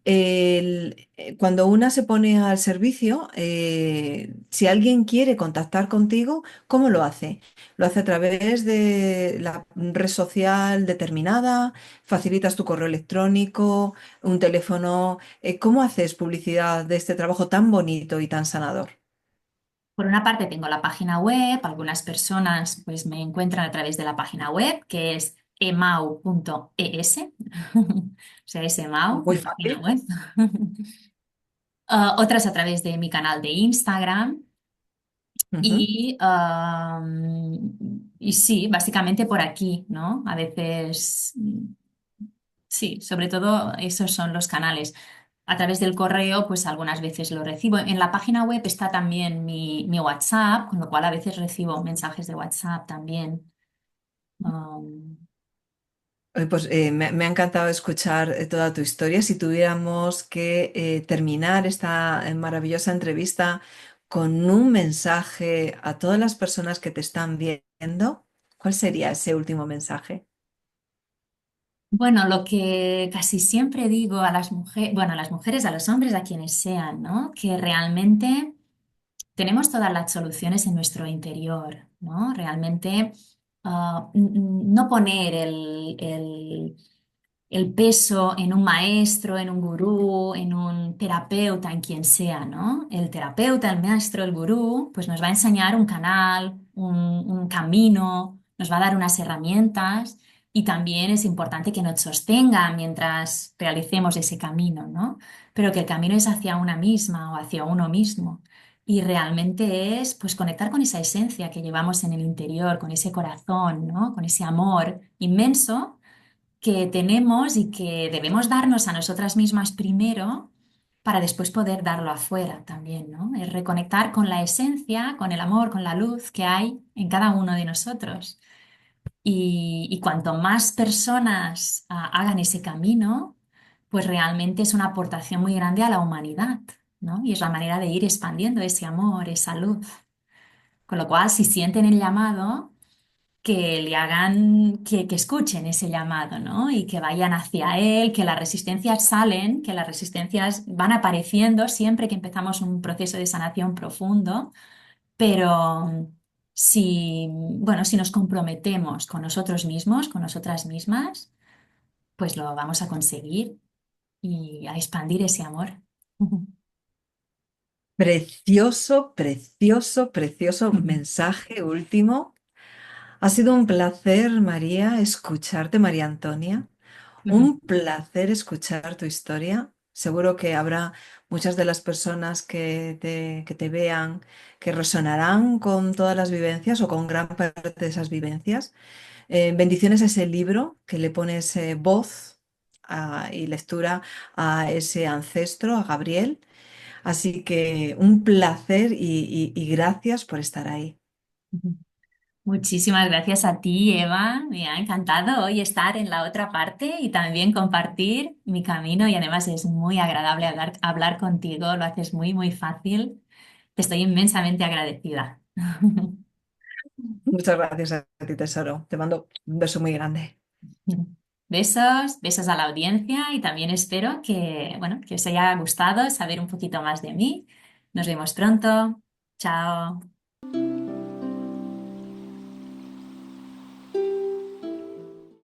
[SPEAKER 2] cuando una se pone al servicio, si alguien quiere contactar contigo, ¿cómo lo hace? ¿Lo hace a través de la red social determinada? ¿Facilitas tu correo electrónico, un teléfono? ¿Cómo haces publicidad de este trabajo tan bonito y tan sanador?
[SPEAKER 1] Por una parte tengo la página web, algunas personas pues me encuentran a través de la página web que es emau.es, o sea, es Emau,
[SPEAKER 2] Muy
[SPEAKER 1] mi página
[SPEAKER 2] fácil.
[SPEAKER 1] web. Otras a través de mi canal de Instagram
[SPEAKER 2] Ujú.
[SPEAKER 1] y sí, básicamente por aquí, ¿no? A veces, sí, sobre todo esos son los canales. A través del correo, pues algunas veces lo recibo. En la página web está también mi WhatsApp, con lo cual a veces recibo mensajes de WhatsApp también. Um,
[SPEAKER 2] Me ha encantado escuchar toda tu historia. Si tuviéramos que terminar esta maravillosa entrevista con un mensaje a todas las personas que te están viendo, ¿cuál sería ese último mensaje?
[SPEAKER 1] Bueno, lo que casi siempre digo a las mujeres, bueno, a las mujeres, a los hombres, a quienes sean, ¿no? Que realmente tenemos todas las soluciones en nuestro interior, ¿no? Realmente no poner el peso en un maestro, en un gurú, en un terapeuta, en quien sea, ¿no? El terapeuta, el maestro, el gurú, pues nos va a enseñar un canal, un camino, nos va a dar unas herramientas y también es importante que nos sostenga mientras realicemos ese camino, ¿no? Pero que el camino es hacia una misma o hacia uno mismo. Y realmente es pues conectar con esa esencia que llevamos en el interior, con ese corazón, ¿no? Con ese amor inmenso que tenemos y que debemos darnos a nosotras mismas primero para después poder darlo afuera también, ¿no? Es reconectar con la esencia, con el amor, con la luz que hay en cada uno de nosotros. Y cuanto más personas hagan ese camino, pues realmente es una aportación muy grande a la humanidad, ¿no? Y es la manera de ir expandiendo ese amor, esa luz. Con lo cual, si sienten el llamado, que le hagan, que escuchen ese llamado, ¿no? Y que vayan hacia él, que las resistencias salen, que las resistencias van apareciendo siempre que empezamos un proceso de sanación profundo, pero bueno, si nos comprometemos con nosotros mismos, con nosotras mismas, pues lo vamos a conseguir y a expandir ese amor.
[SPEAKER 2] Precioso, precioso, precioso mensaje último. Ha sido un placer, María, escucharte, María Antonia. Un placer escuchar tu historia. Seguro que habrá muchas de las personas que te vean que resonarán con todas las vivencias o con gran parte de esas vivencias. Bendiciones a ese libro que le pones voz y lectura a ese ancestro, a Gabriel. Así que un placer y gracias por estar ahí.
[SPEAKER 1] Muchísimas gracias a ti, Eva. Me ha encantado hoy estar en la otra parte y también compartir mi camino y además es muy agradable hablar contigo, lo haces muy, muy fácil. Te estoy inmensamente agradecida.
[SPEAKER 2] Muchas gracias a ti, tesoro. Te mando un beso muy grande.
[SPEAKER 1] Besos, besos a la audiencia y también espero que, bueno, que os haya gustado saber un poquito más de mí. Nos vemos pronto. Chao.